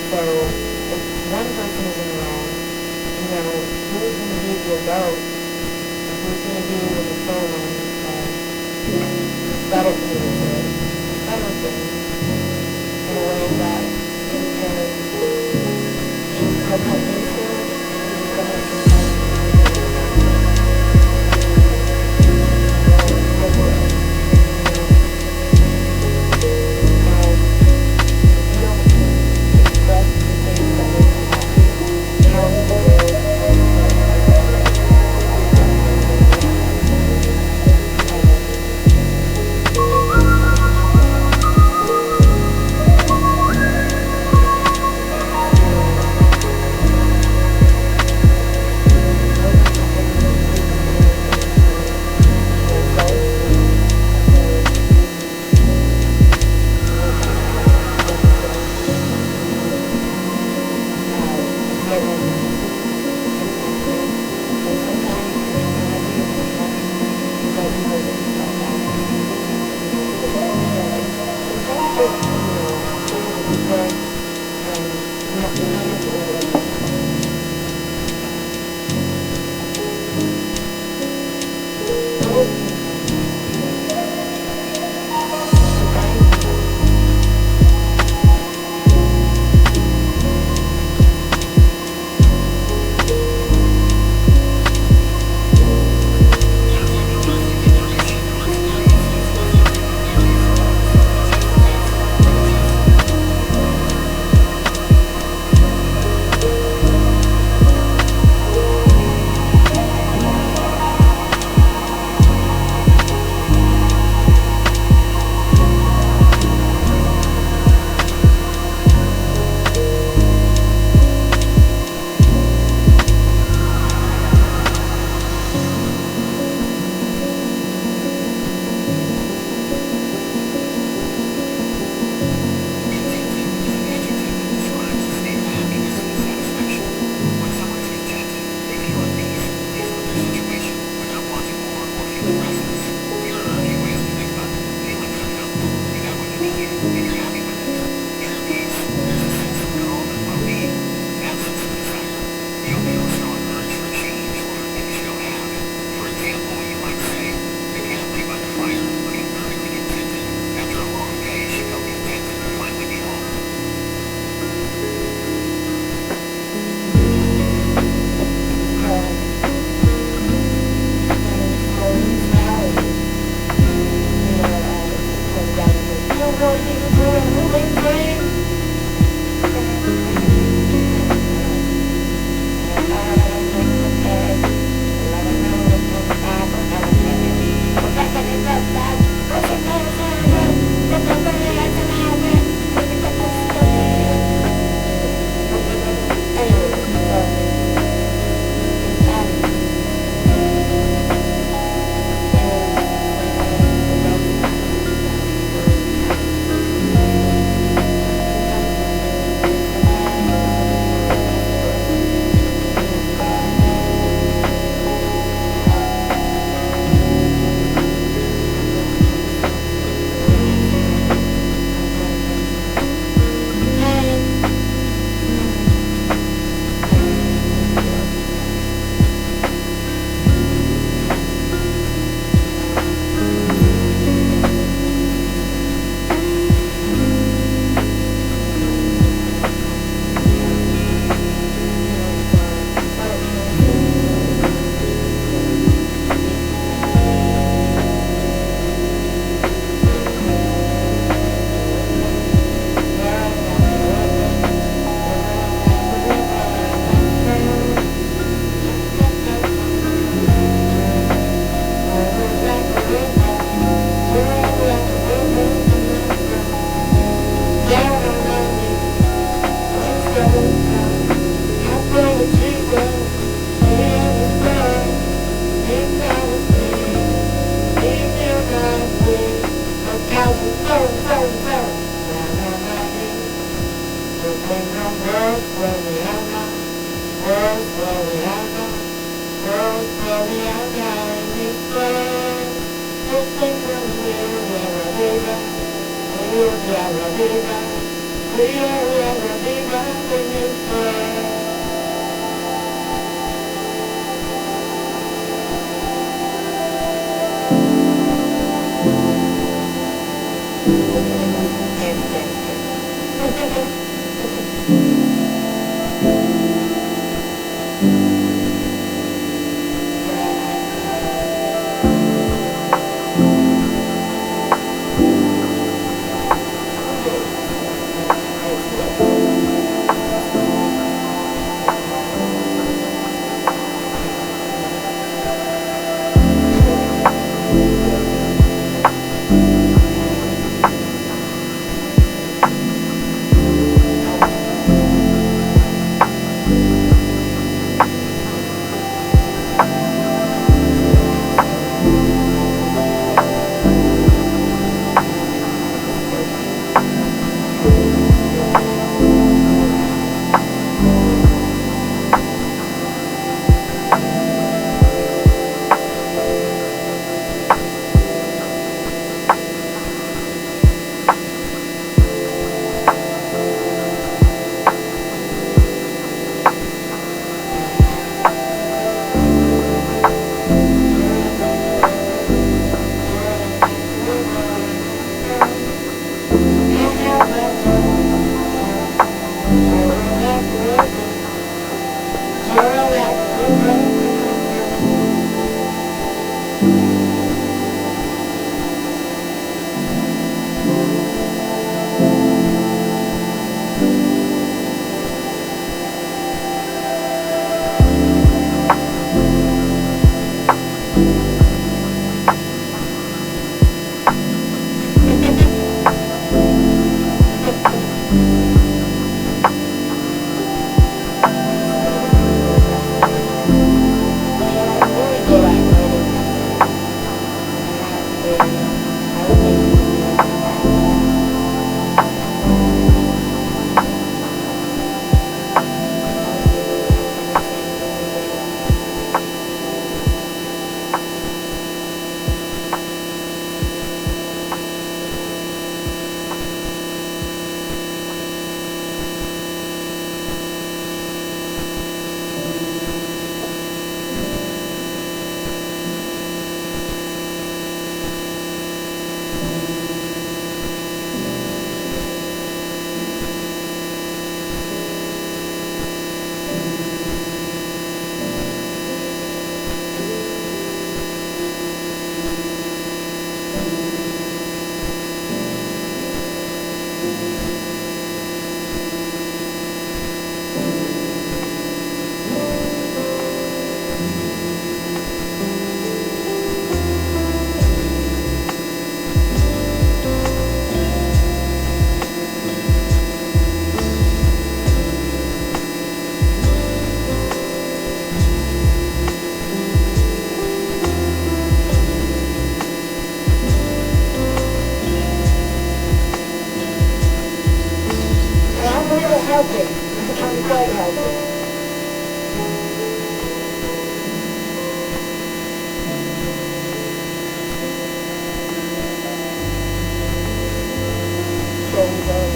So if one person is in the wrong, you know, who's going to be the adult? Who's going to be the someone settle things or settle things in a way that you can somewhat influence and somewhat Viva, viva, viva, viva, viva. helping. I'm quite helping. So we go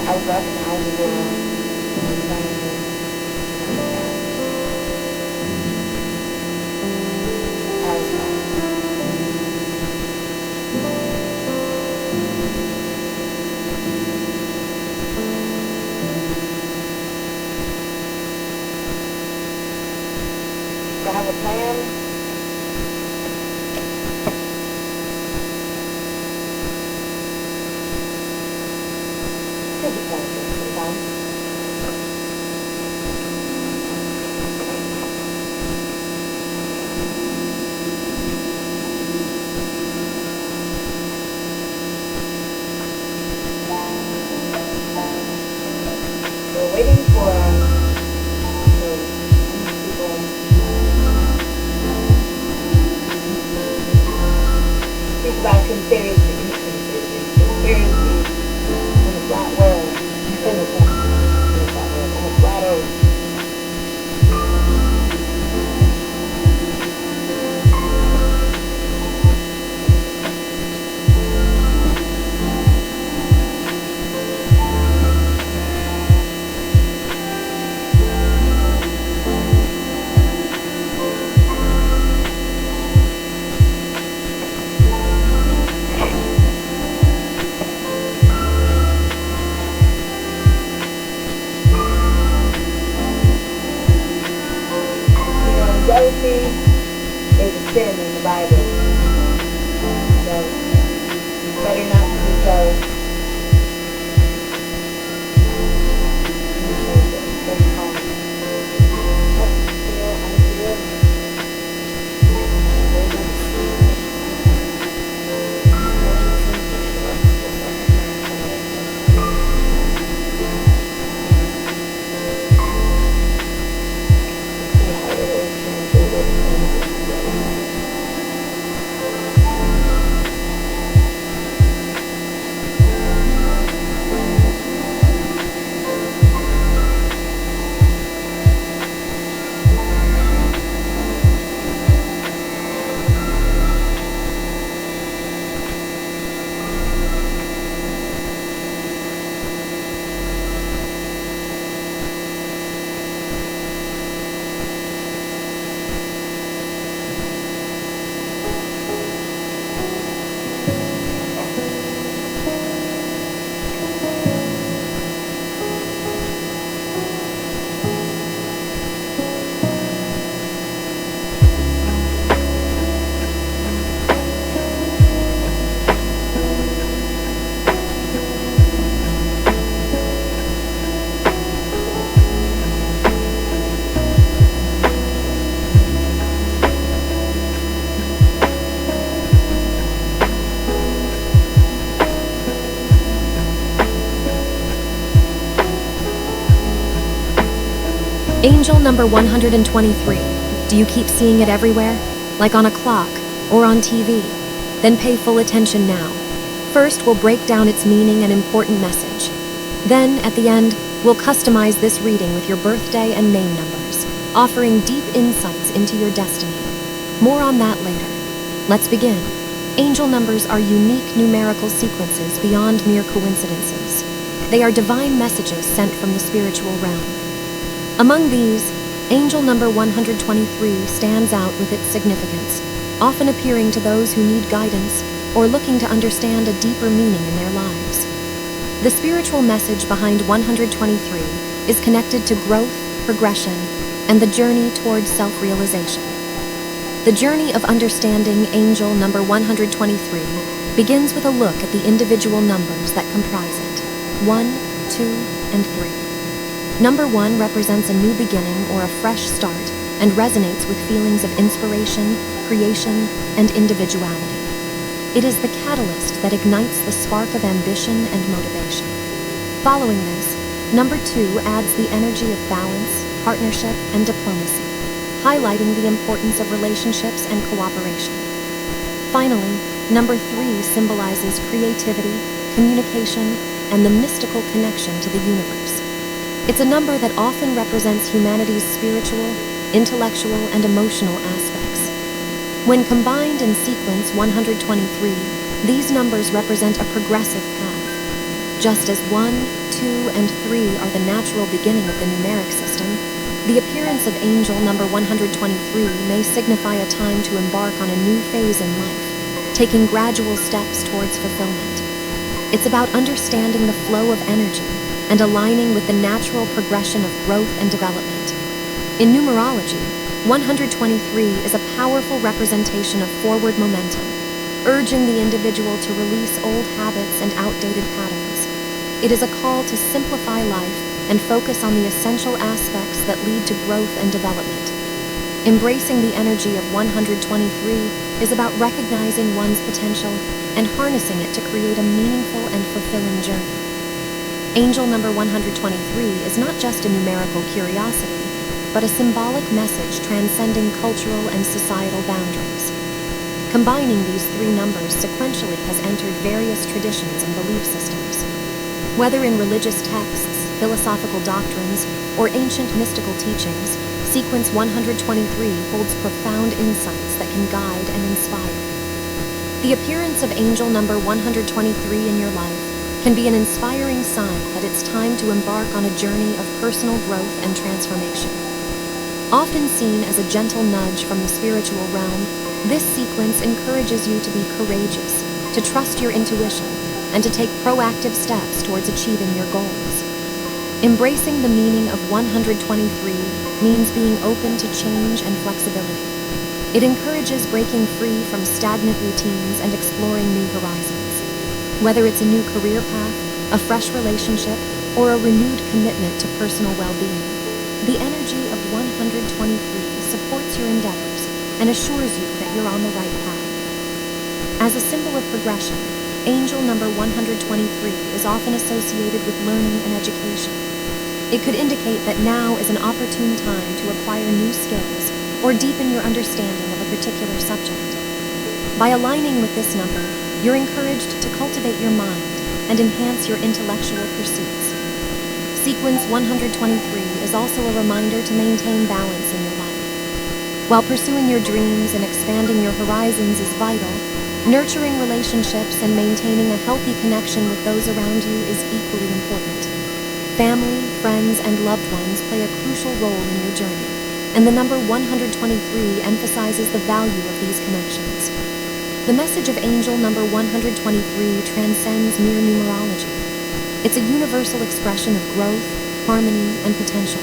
I was watching I have a plan. Sometimes. it's about conspiracy in the flat world, in the flat earth. Jealousy is a sin in the Bible. So, it's better not to be jealous. Angel number 123. Do you keep seeing it everywhere? Like on a clock or on TV? Then pay full attention now. First, we'll break down its meaning and important message. Then, at the end, we'll customize this reading with your birthday and name numbers, offering deep insights into your destiny. More on that later. Let's begin. Angel numbers are unique numerical sequences beyond mere coincidences. They are divine messages sent from the spiritual realm. Among these, angel number 123 stands out with its significance, often appearing to those who need guidance or looking to understand a deeper meaning in their lives. The spiritual message behind 123 is connected to growth, progression, and the journey towards self-realization. The journey of understanding angel number 123 begins with a look at the individual numbers that comprise it: 1, 2, and 3. Number 1 represents a new beginning or a fresh start and resonates with feelings of inspiration, creation, and individuality. It is the catalyst that ignites the spark of ambition and motivation. Following this, number 2 adds the energy of balance, partnership, and diplomacy, highlighting the importance of relationships and cooperation. Finally, number 3 symbolizes creativity, communication, and the mystical connection to the universe. It's a number that often represents humanity's spiritual, intellectual, and emotional aspects. When combined in sequence 123, these numbers represent a progressive path. Just as 1, 2, and 3 are the natural beginning of the numeric system, the appearance of angel number 123 may signify a time to embark on a new phase in life, taking gradual steps towards fulfillment. It's about understanding the flow of energy and aligning with the natural progression of growth and development. In numerology, 123 is a powerful representation of forward momentum, urging the individual to release old habits and outdated patterns. It is a call to simplify life and focus on the essential aspects that lead to growth and development. Embracing the energy of 123 is about recognizing one's potential and harnessing it to create a meaningful and fulfilling journey. Angel number 123 is not just a numerical curiosity, but a symbolic message transcending cultural and societal boundaries. Combining these three numbers sequentially has entered various traditions and belief systems. Whether in religious texts, philosophical doctrines, or ancient mystical teachings, sequence 123 holds profound insights that can guide and inspire. The appearance of angel number 123 in your life can be an inspiring sign that it's time to embark on a journey of personal growth and transformation. Often seen as a gentle nudge from the spiritual realm, this sequence encourages you to be courageous, to trust your intuition, and to take proactive steps towards achieving your goals. Embracing the meaning of 123 means being open to change and flexibility. It encourages breaking free from stagnant routines and exploring new horizons. Whether it's a new career path, a fresh relationship, or a renewed commitment to personal well-being, the energy of 123 supports your endeavors and assures you that you're on the right path. As a symbol of progression, angel number 123 is often associated with learning and education. It could indicate that now is an opportune time to acquire new skills or deepen your understanding of a particular subject. By aligning with this number, you're encouraged to cultivate your mind and enhance your intellectual pursuits. Sequence 123 is also a reminder to maintain balance in your life. While pursuing your dreams and expanding your horizons is vital, nurturing relationships and maintaining a healthy connection with those around you is equally important. Family, friends, and loved ones play a crucial role in your journey, and the number 123 emphasizes the value of these connections. The message of angel number 123 transcends mere numerology. It's a universal expression of growth, harmony, and potential.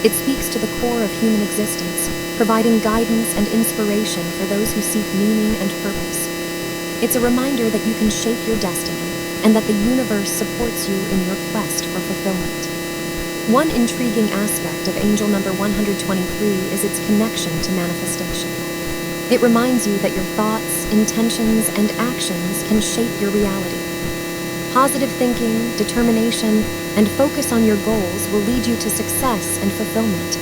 It speaks to the core of human existence, providing guidance and inspiration for those who seek meaning and purpose. It's a reminder that you can shape your destiny and that the universe supports you in your quest for fulfillment. One intriguing aspect of angel number 123 is its connection to manifestation. It reminds you that your thoughts, intentions, and actions can shape your reality. Positive thinking, determination, and focus on your goals will lead you to success and fulfillment.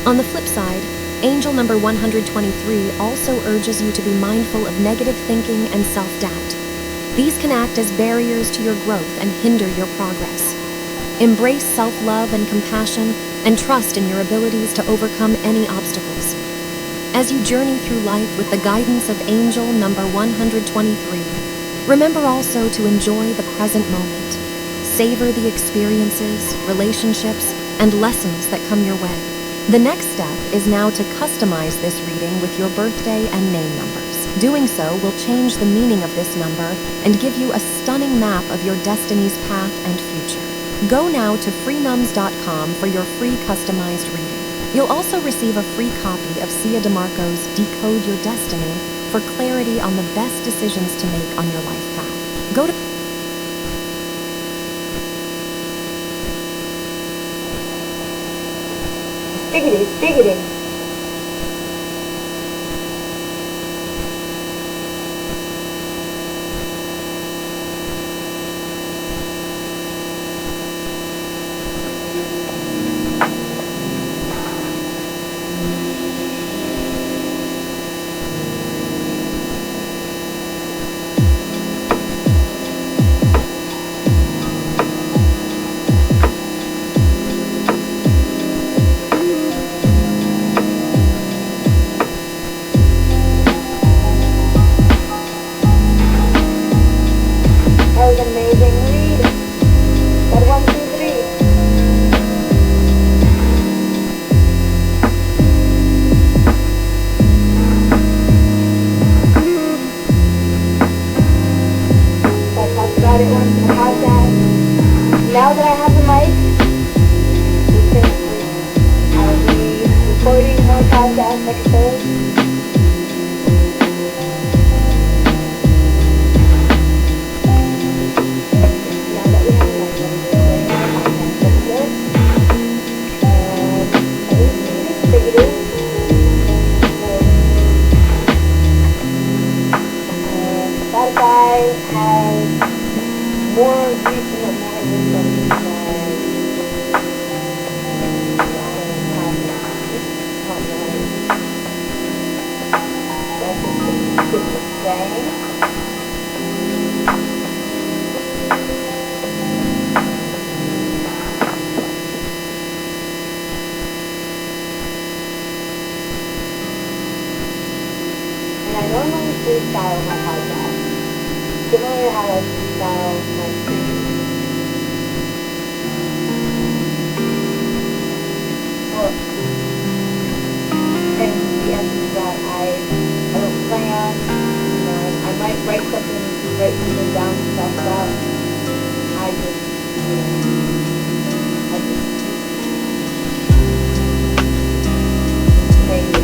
On the flip side, angel number 123 also urges you to be mindful of negative thinking and self-doubt. These can act as barriers to your growth and hinder your progress. Embrace self-love and compassion, and trust in your abilities to overcome any obstacles. As you journey through life with the guidance of angel number 123, remember also to enjoy the present moment. Savor the experiences, relationships, and lessons that come your way. The next step is now to customize this reading with your birthday and name numbers. Doing so will change the meaning of this number and give you a stunning map of your destiny's path and future. Go now to freenums.com for your free customized reading. You'll also receive a free copy of Sia DeMarco's Decode Your Destiny for clarity on the best decisions to make on your life path. Go to Stiggity. Amazing read. That 1, 2, 3. I talked about it once in the podcast. Now that I have the mic, I'll be recording more podcast episodes. Spotify has more recent and more recent podcast. It's the same. And I normally freestyle my podcast. Similar to how I freestyle my streams. Well, and the essence that I don't plan, you know, I might write something down to talk about. I just, you know, I just say it.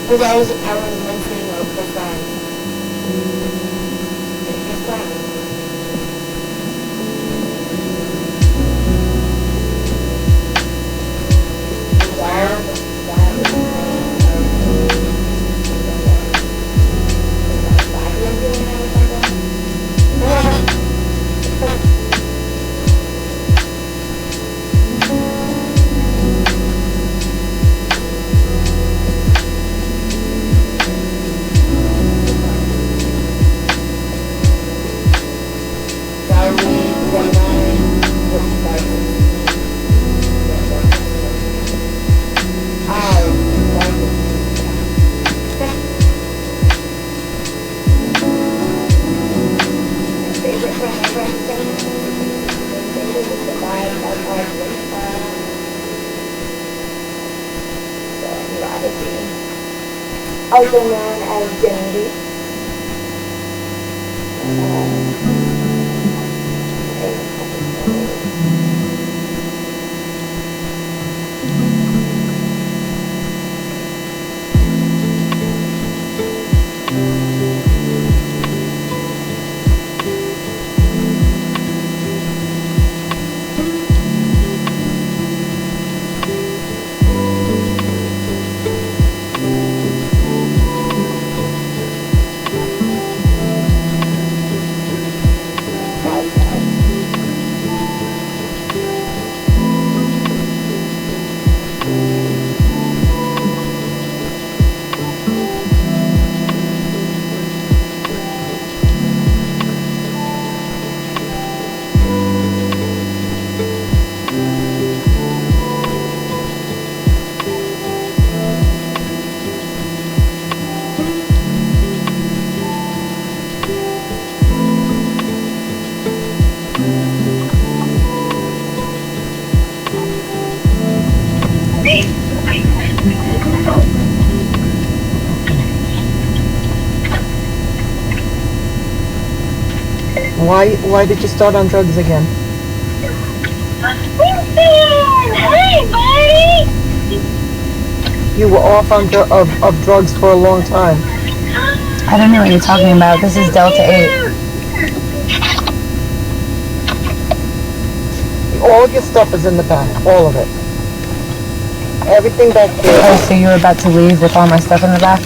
Because I was listening to the song. It's fun. also known as Denise. Why did you start on drugs again? Hey, buddy! You were off on of drugs for a long time. I don't know what you're talking about. This is Delta 8. All of your stuff is in the back. All of it. Everything back there. Oh, so you were about to leave with all my stuff in the back?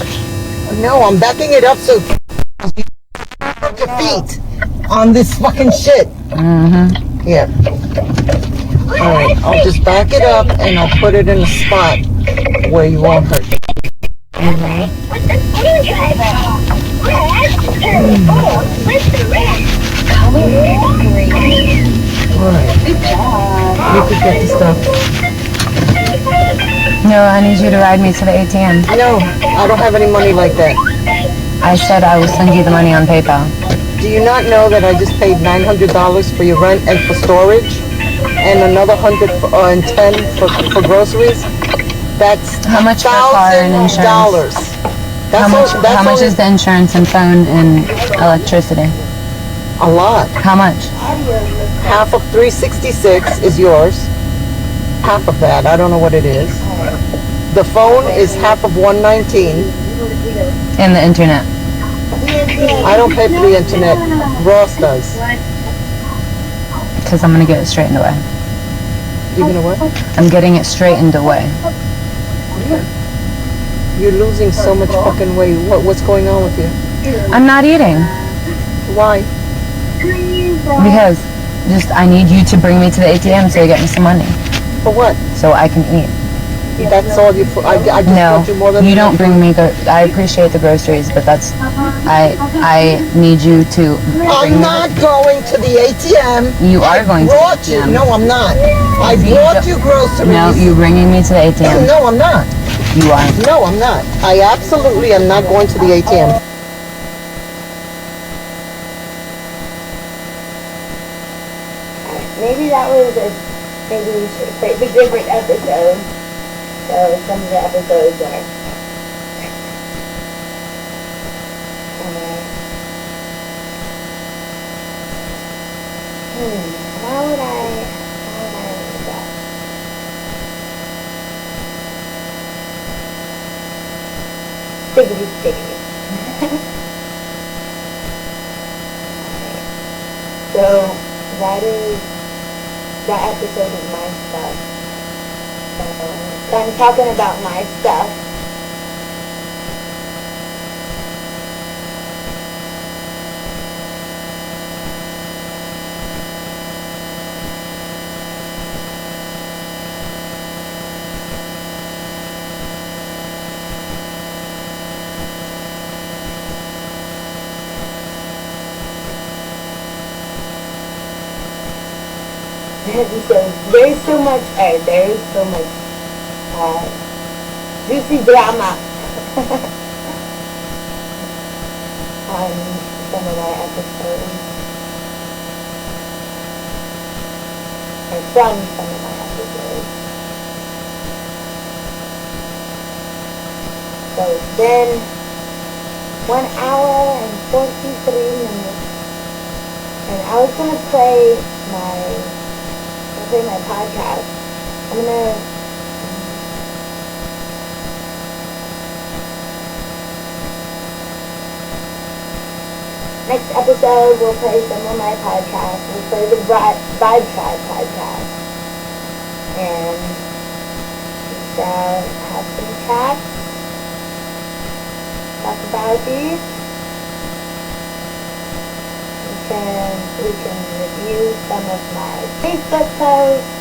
No, I'm backing it up so you put your feet on this fucking shit. Mm-hmm. Here. Alright, I'll just back it up and I'll put it in a spot where you won't hurt you. With the screwdriver. Press turn forward with the rest. Color green. Alright. Good job. You could get the stuff. No, I need you to ride me to the ATM. No, I don't have any money like that. I said I will send you the money on PayPal. Do you not know that I just paid $900 for your rent and for storage? And another $110 for groceries? That's How much for car and insurance? $1,000. How much is the insurance and phone and electricity? A lot. How much? Half of 366 is yours. Half of that, I don't know what it is. The phone is half of 119. And the internet. I don't pay for the internet. Ross does. Because I'm going to get it straightened away. You know what? I'm getting it straightened away. You're losing so much fucking weight. What's going on with you? I'm not eating. Why? Because I need you to bring me to the ATM so you get me some money. For what? So I can eat. That's all you. I just No, want you more than you don't bring me. I appreciate the groceries, but that's. I need you to. I'm not going to the ATM. You are going to the Brought you. ATM. No, I'm not. I You brought don't- you groceries. No, you bringing me to the ATM. No, I'm not. You are. No, I'm not. I absolutely am not going to the ATM. Maybe that was maybe we should pick a different episode. So some of the episodes are. How would I do that? Stickity. So that episode is my stuff. So I'm talking about my stuff. So there's so much juicy drama on some of my episodes, or from some of my episodes. So then 1 hour and 43 minutes. And I was gonna play my podcast. I'm gonna next episode we'll play some of my podcasts. We'll play the Vibe Tribe podcast. And we shall have some chats. Talk about these. We can review some of my Facebook posts.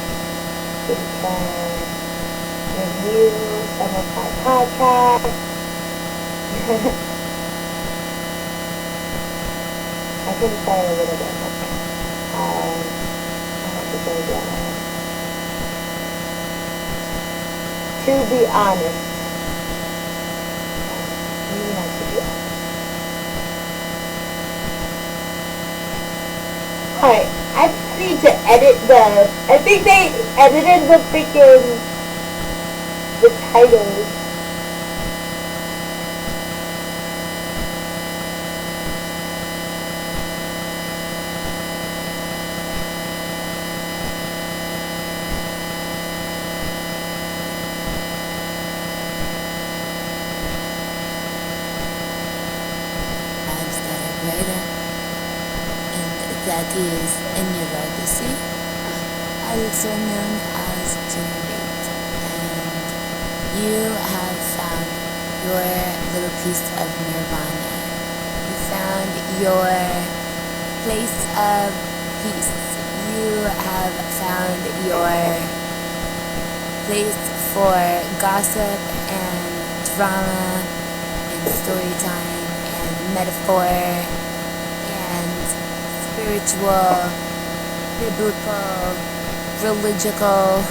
We can review some of my podcasts. I can say a little bit more. I have to go down. To be honest. Maybe not to be honest. Alright, I need to edit I think they edited the titles. Lives that are greater. That is ennyarodasi, also known as generate, and you have found your little piece of nirvana. You found your place of peace. You have found your place for gossip and drama and story time and metaphor and spiritual, biblical, religical,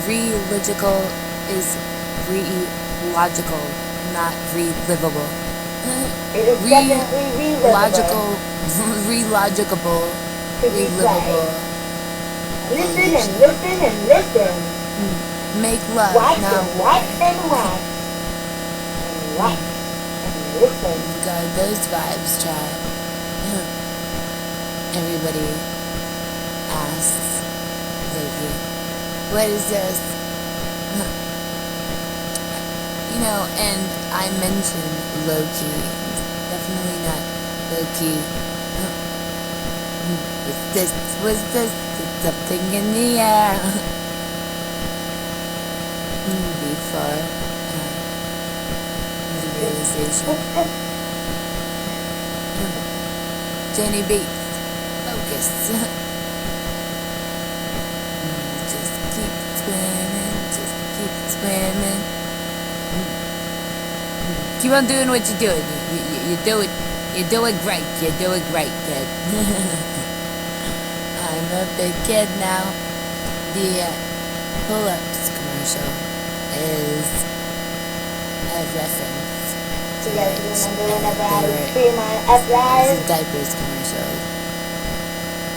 religical is re-logical, not relivable. It is definitely relivable. Relogicable, To be relivable. Listen and listen and listen. Make love, Watch not and watch and watch. And watch and listen. guard those vibes, tribe. Everybody asks lately, what is this? You know, and I mentioned low-key. Definitely not low-key. Was this something in the air? Before the realization. Jenny Beats, focus. Just keep swimming. Keep on doing what you're doing. You're doing great. You're doing great, kid. I'm a big kid now. The pull-ups commercial is a reference. You guys remember whenever I was streaming on Uprise? It's a diapers commercial.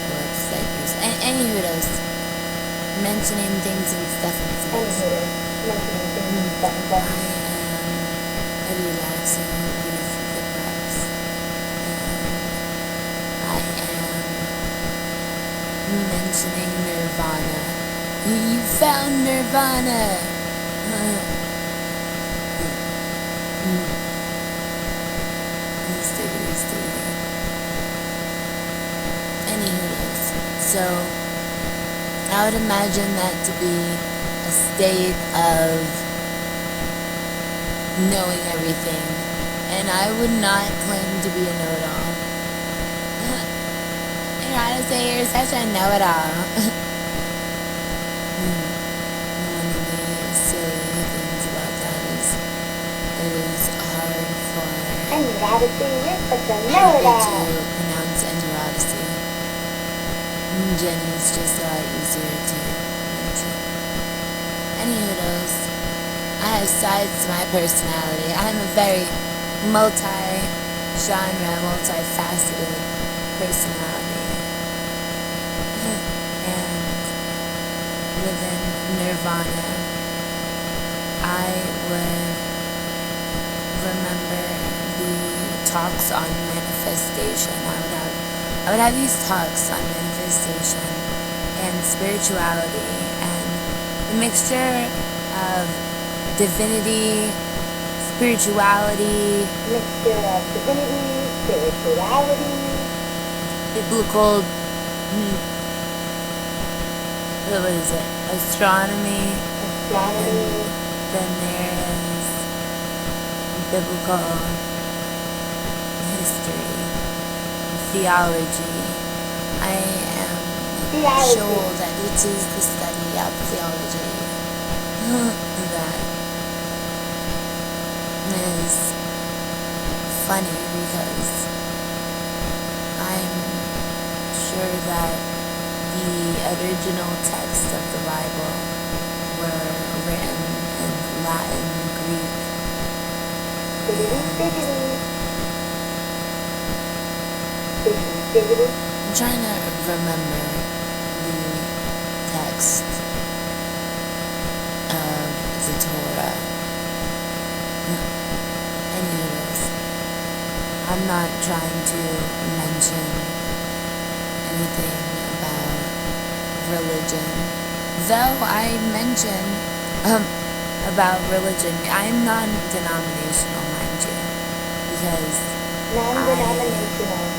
Pull-ups, diapers. Anywho, those mentioning things and stuff and stuff. Anywho, mentioning things and stuff and I stuff. am relaxing with the breaths. I am mentioning nirvana. You found nirvana! Stiggity. Anywho, so I would imagine that to be a state of knowing everything, and I would not claim to be a know-it-all. You're honestly, you're such a know-it-all. One of the silly things about that is it is hard for Ennyarodasi, you're such a people know-it-all. to pronounce ennyarodasi. Jenny's just a lot easier to mention. Anywho, I have sides to my personality. I'm a very multi-genre, multifaceted personality. And within nirvana, I would remember the talks on manifestation. I would have these talks on manifestation and spirituality and the mixture of divinity, spirituality, biblical, what is it? Astronomy. And then there is biblical history, theology. I am sure that it is the study of theology that is funny because I'm sure that the original texts of the Bible were written in Latin and Greek. I'm trying to remember the text of the Torah. Anyways, I'm not trying to mention anything about religion. Though I mention about religion, I'm non-denominational, mind you, because I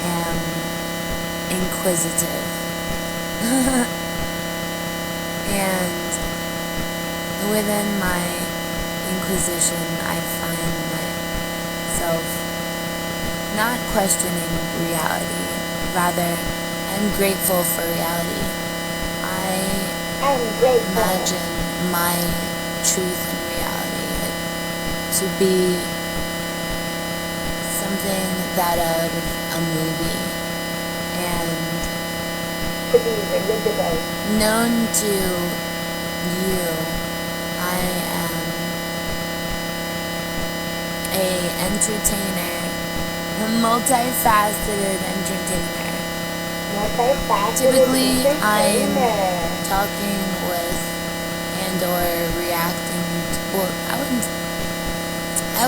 am inquisitive. And within my inquisition, I find myself not questioning reality. Rather, I'm grateful for reality. I imagine my truth and reality to be something that out of a movie and known to you, I am a entertainer, a multifaceted entertainer. Typically, I'm talking with and or reacting to, well, I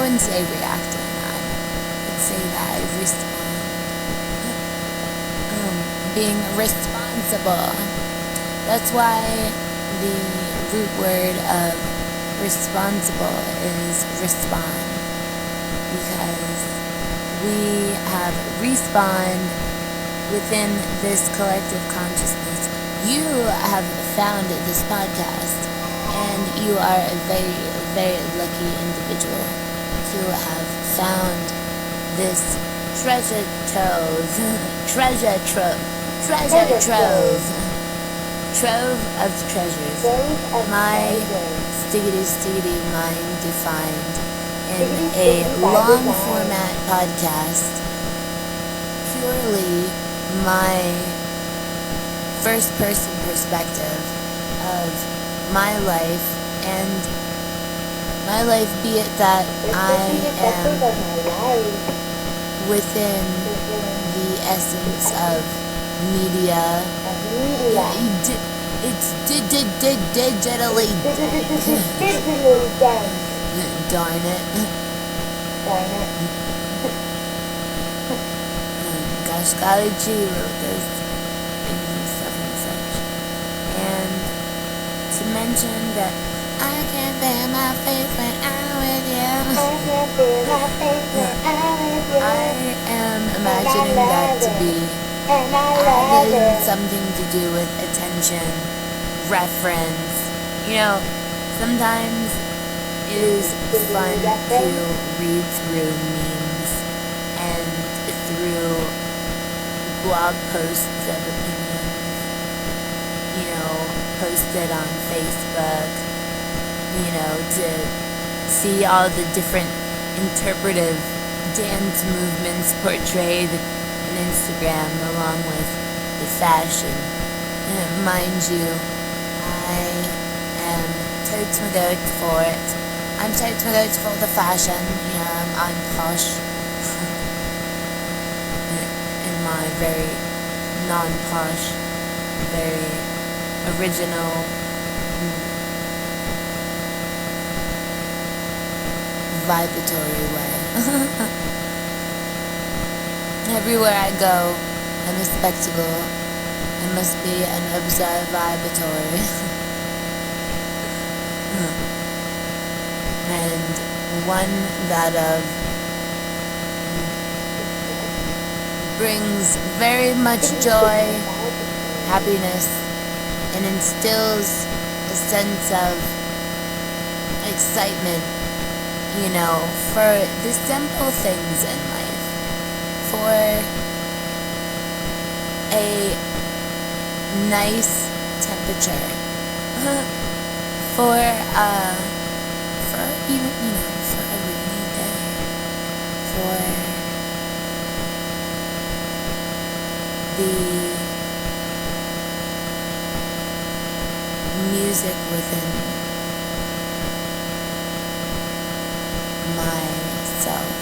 wouldn't say reacting. I would say that I respond. Being responsible. That's why the root word of responsible is respond, because we have respawned within this collective consciousness. You have found this podcast, and you are a very, very lucky individual to have found this treasure trove of treasures. My stiggity mind defined in a long format podcast. Purely my first person perspective of my life, and my life be it that I am within the essence of media. It's digitally darn it. Gosh, golly gee, Lucas. Things and stuff and such. And to mention that I can feel my face when I'm with you. I am imagining that to be having something to do with attention, reference. You know, sometimes it is fun to read through memes and through blog posts of opinions, you know, posted on Facebook, you know, to see all the different interpretive dance movements portrayed on Instagram along with the fashion. And mind you, I am totes my goat for it. I'm totes my goat for the fashion. You know, I'm posh. In my very non-posh, very original vibratory way. Everywhere I go, I'm a spectacle. I must be an observatory. And one that brings very much joy, happiness, and instills a sense of excitement, for the simple things in life, for a nice temperature, for even, for a rainy day, for the music within myself.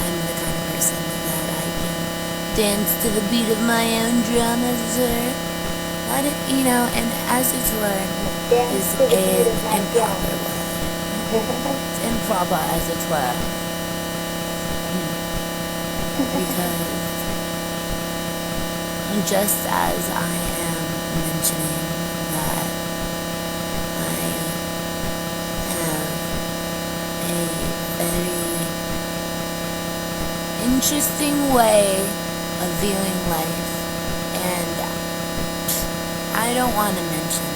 I'm the kind of person that I can dance to the beat of my own drum, as it were. And as it were, is an improper word. It's improper, as it were. Because just as I am mentioning that I have a very interesting way of viewing life, and I don't want to mention,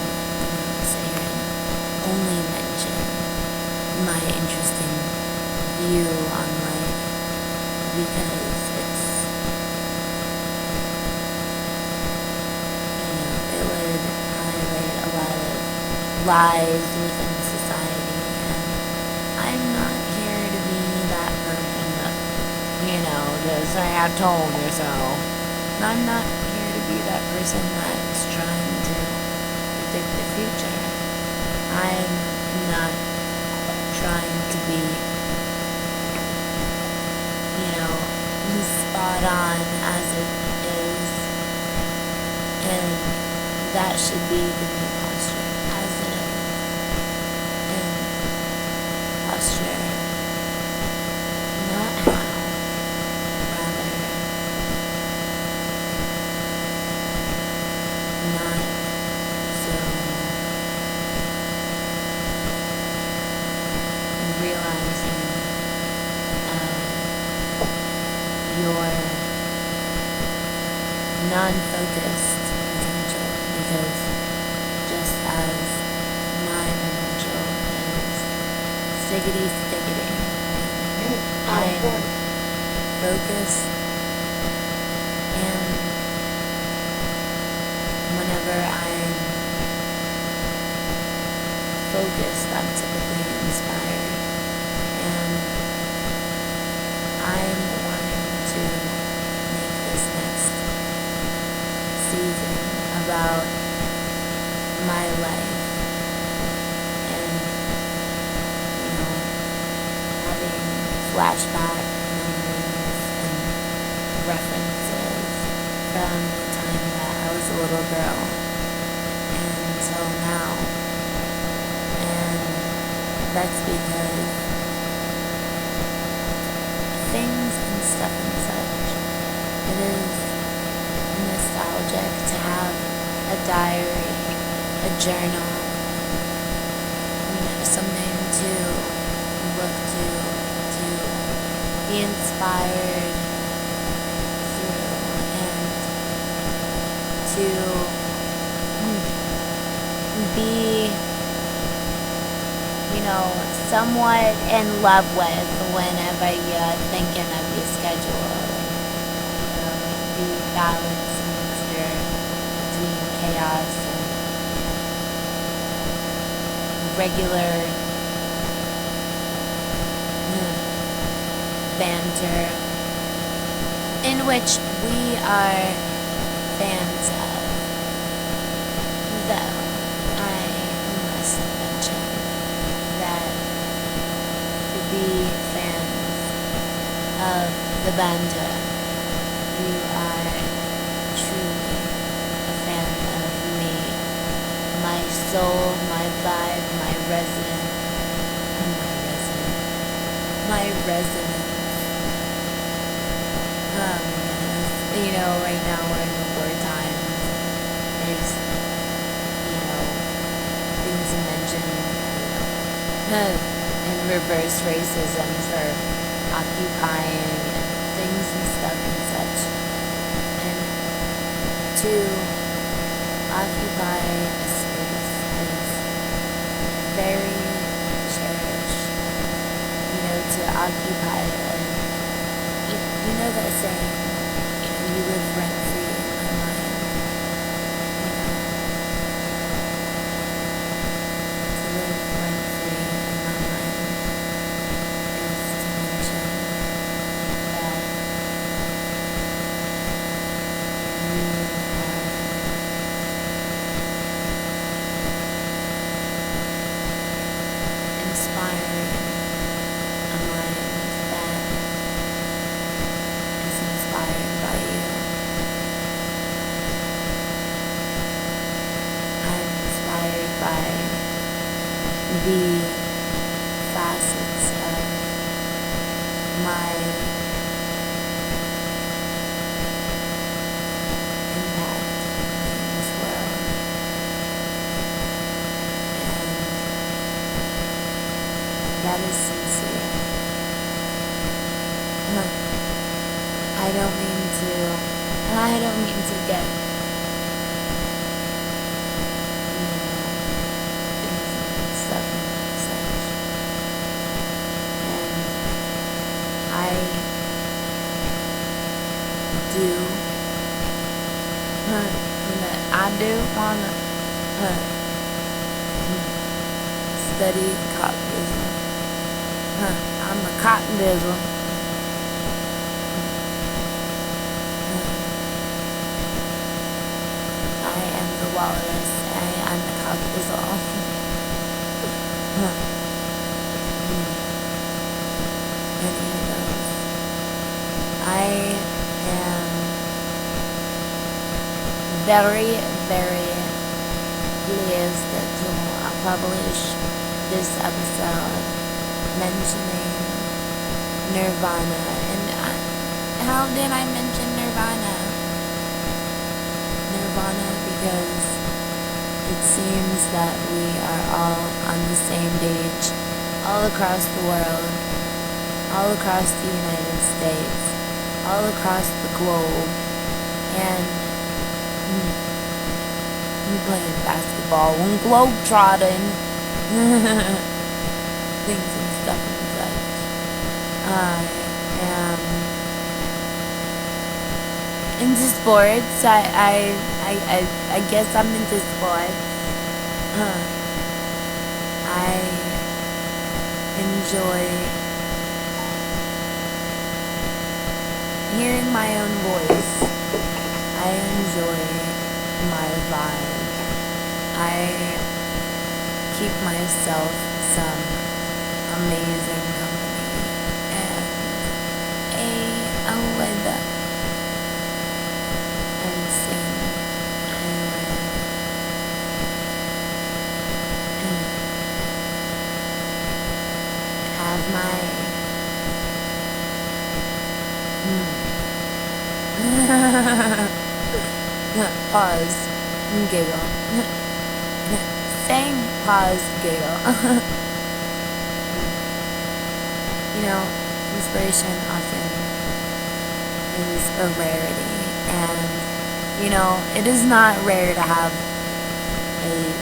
sit here and only mention my interesting view on life, because it would highlight a lot of lies within society, and I'm not here to be that person that, just say I told you so. I'm not here to be that person that's trying to predict the future. I'm not trying to be, spot on as it is, and that should be the new posture, as it is. And posture, not how, rather, not so realizing your non-focused potential, because just as my potential is stickety, I'm focused, and whenever I'm focused, I'm typically inspired, and I'm wanting to make this next season about my life, and having flashback memories and references from the time that I was a little girl until now. And that's because things and stuff and such, it is nostalgic to have a diary, a journal, something to look to be inspired through, and to be, somewhat in love with whenever you're thinking of your schedule. The balance and mixture between chaos and regular banter, in which we are fans of. Though I must mention that to be fans of the banter, you are truly a fan of me, my soul, my vibe, my resident my resonance. Oh my goodness. You know, right now we're in the war times. There's, you know, things to mention, in reverse racism for occupying and things and stuff and such. And to occupy a space is very cherished. You know, to occupy you know that saying, you know, you live rent free in my mind. You know, to live rent free in my mind is to mention that you are inspiring a mind that is inspired by you. I'm inspired by the facets of my impact in this world. And that is sincere. I don't mean to get, you know, things and stuff and such. And I do, wanna study capitalism. I'm a capitalism. I am the walrus. I'm the capitalism. Any of those. I am very, very pleased to publish this episode mentioning Nirvana. And how did I mention Nirvana? Nirvana because it seems that we are all on the same page all across the world, all across the United States, all across the globe, and I'm playing basketball and globetrotting things and stuff and such. I am into sports. I guess I'm into sports. I enjoy hearing my own voice. I enjoy my vibe. I keep myself some amazing company and a weather and sing and have my pause and giggle. Saying pause, giggle. You know, inspiration often is a rarity, and you know, it is not rare to have a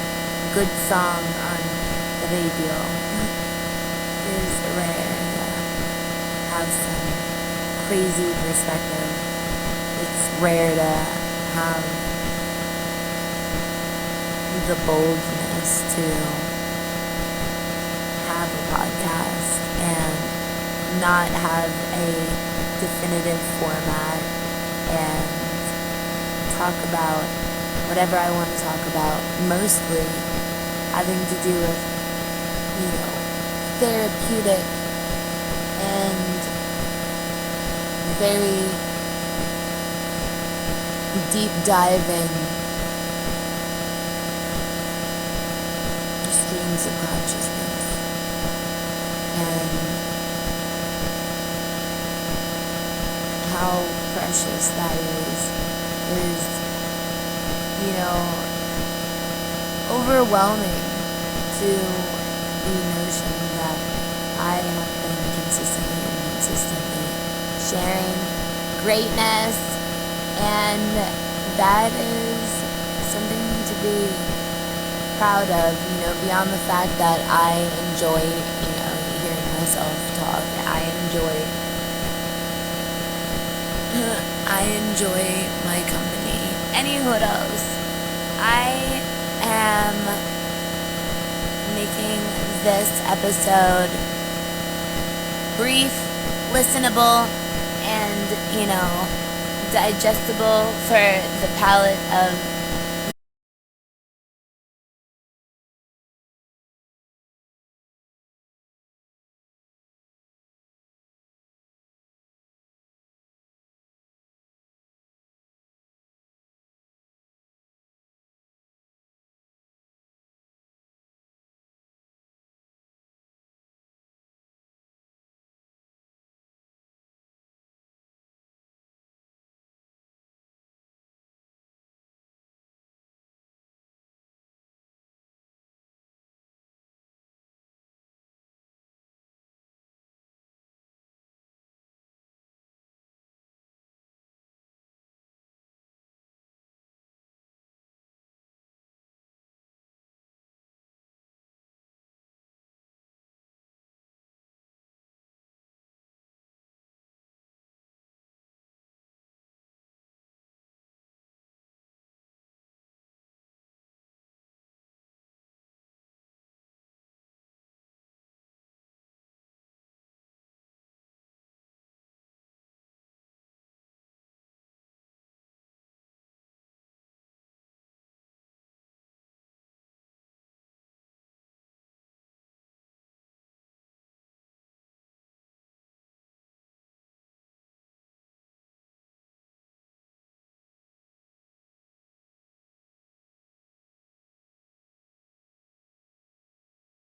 good song on the radio. It is rare to have some crazy perspective. It's rare to have the boldness to have a podcast and not have a definitive format and talk about whatever I want to talk about, mostly having to do with, you know, therapeutic and very deep diving streams of consciousness. And how precious that is, you know, overwhelming to the notion that I have been consistently sharing greatness, and that is something to be proud of, you know, beyond the fact that I enjoy, you know, hearing myself talk. I enjoy my company. Anywho else, I am making this episode brief, listenable, and, you know, digestible for the palate of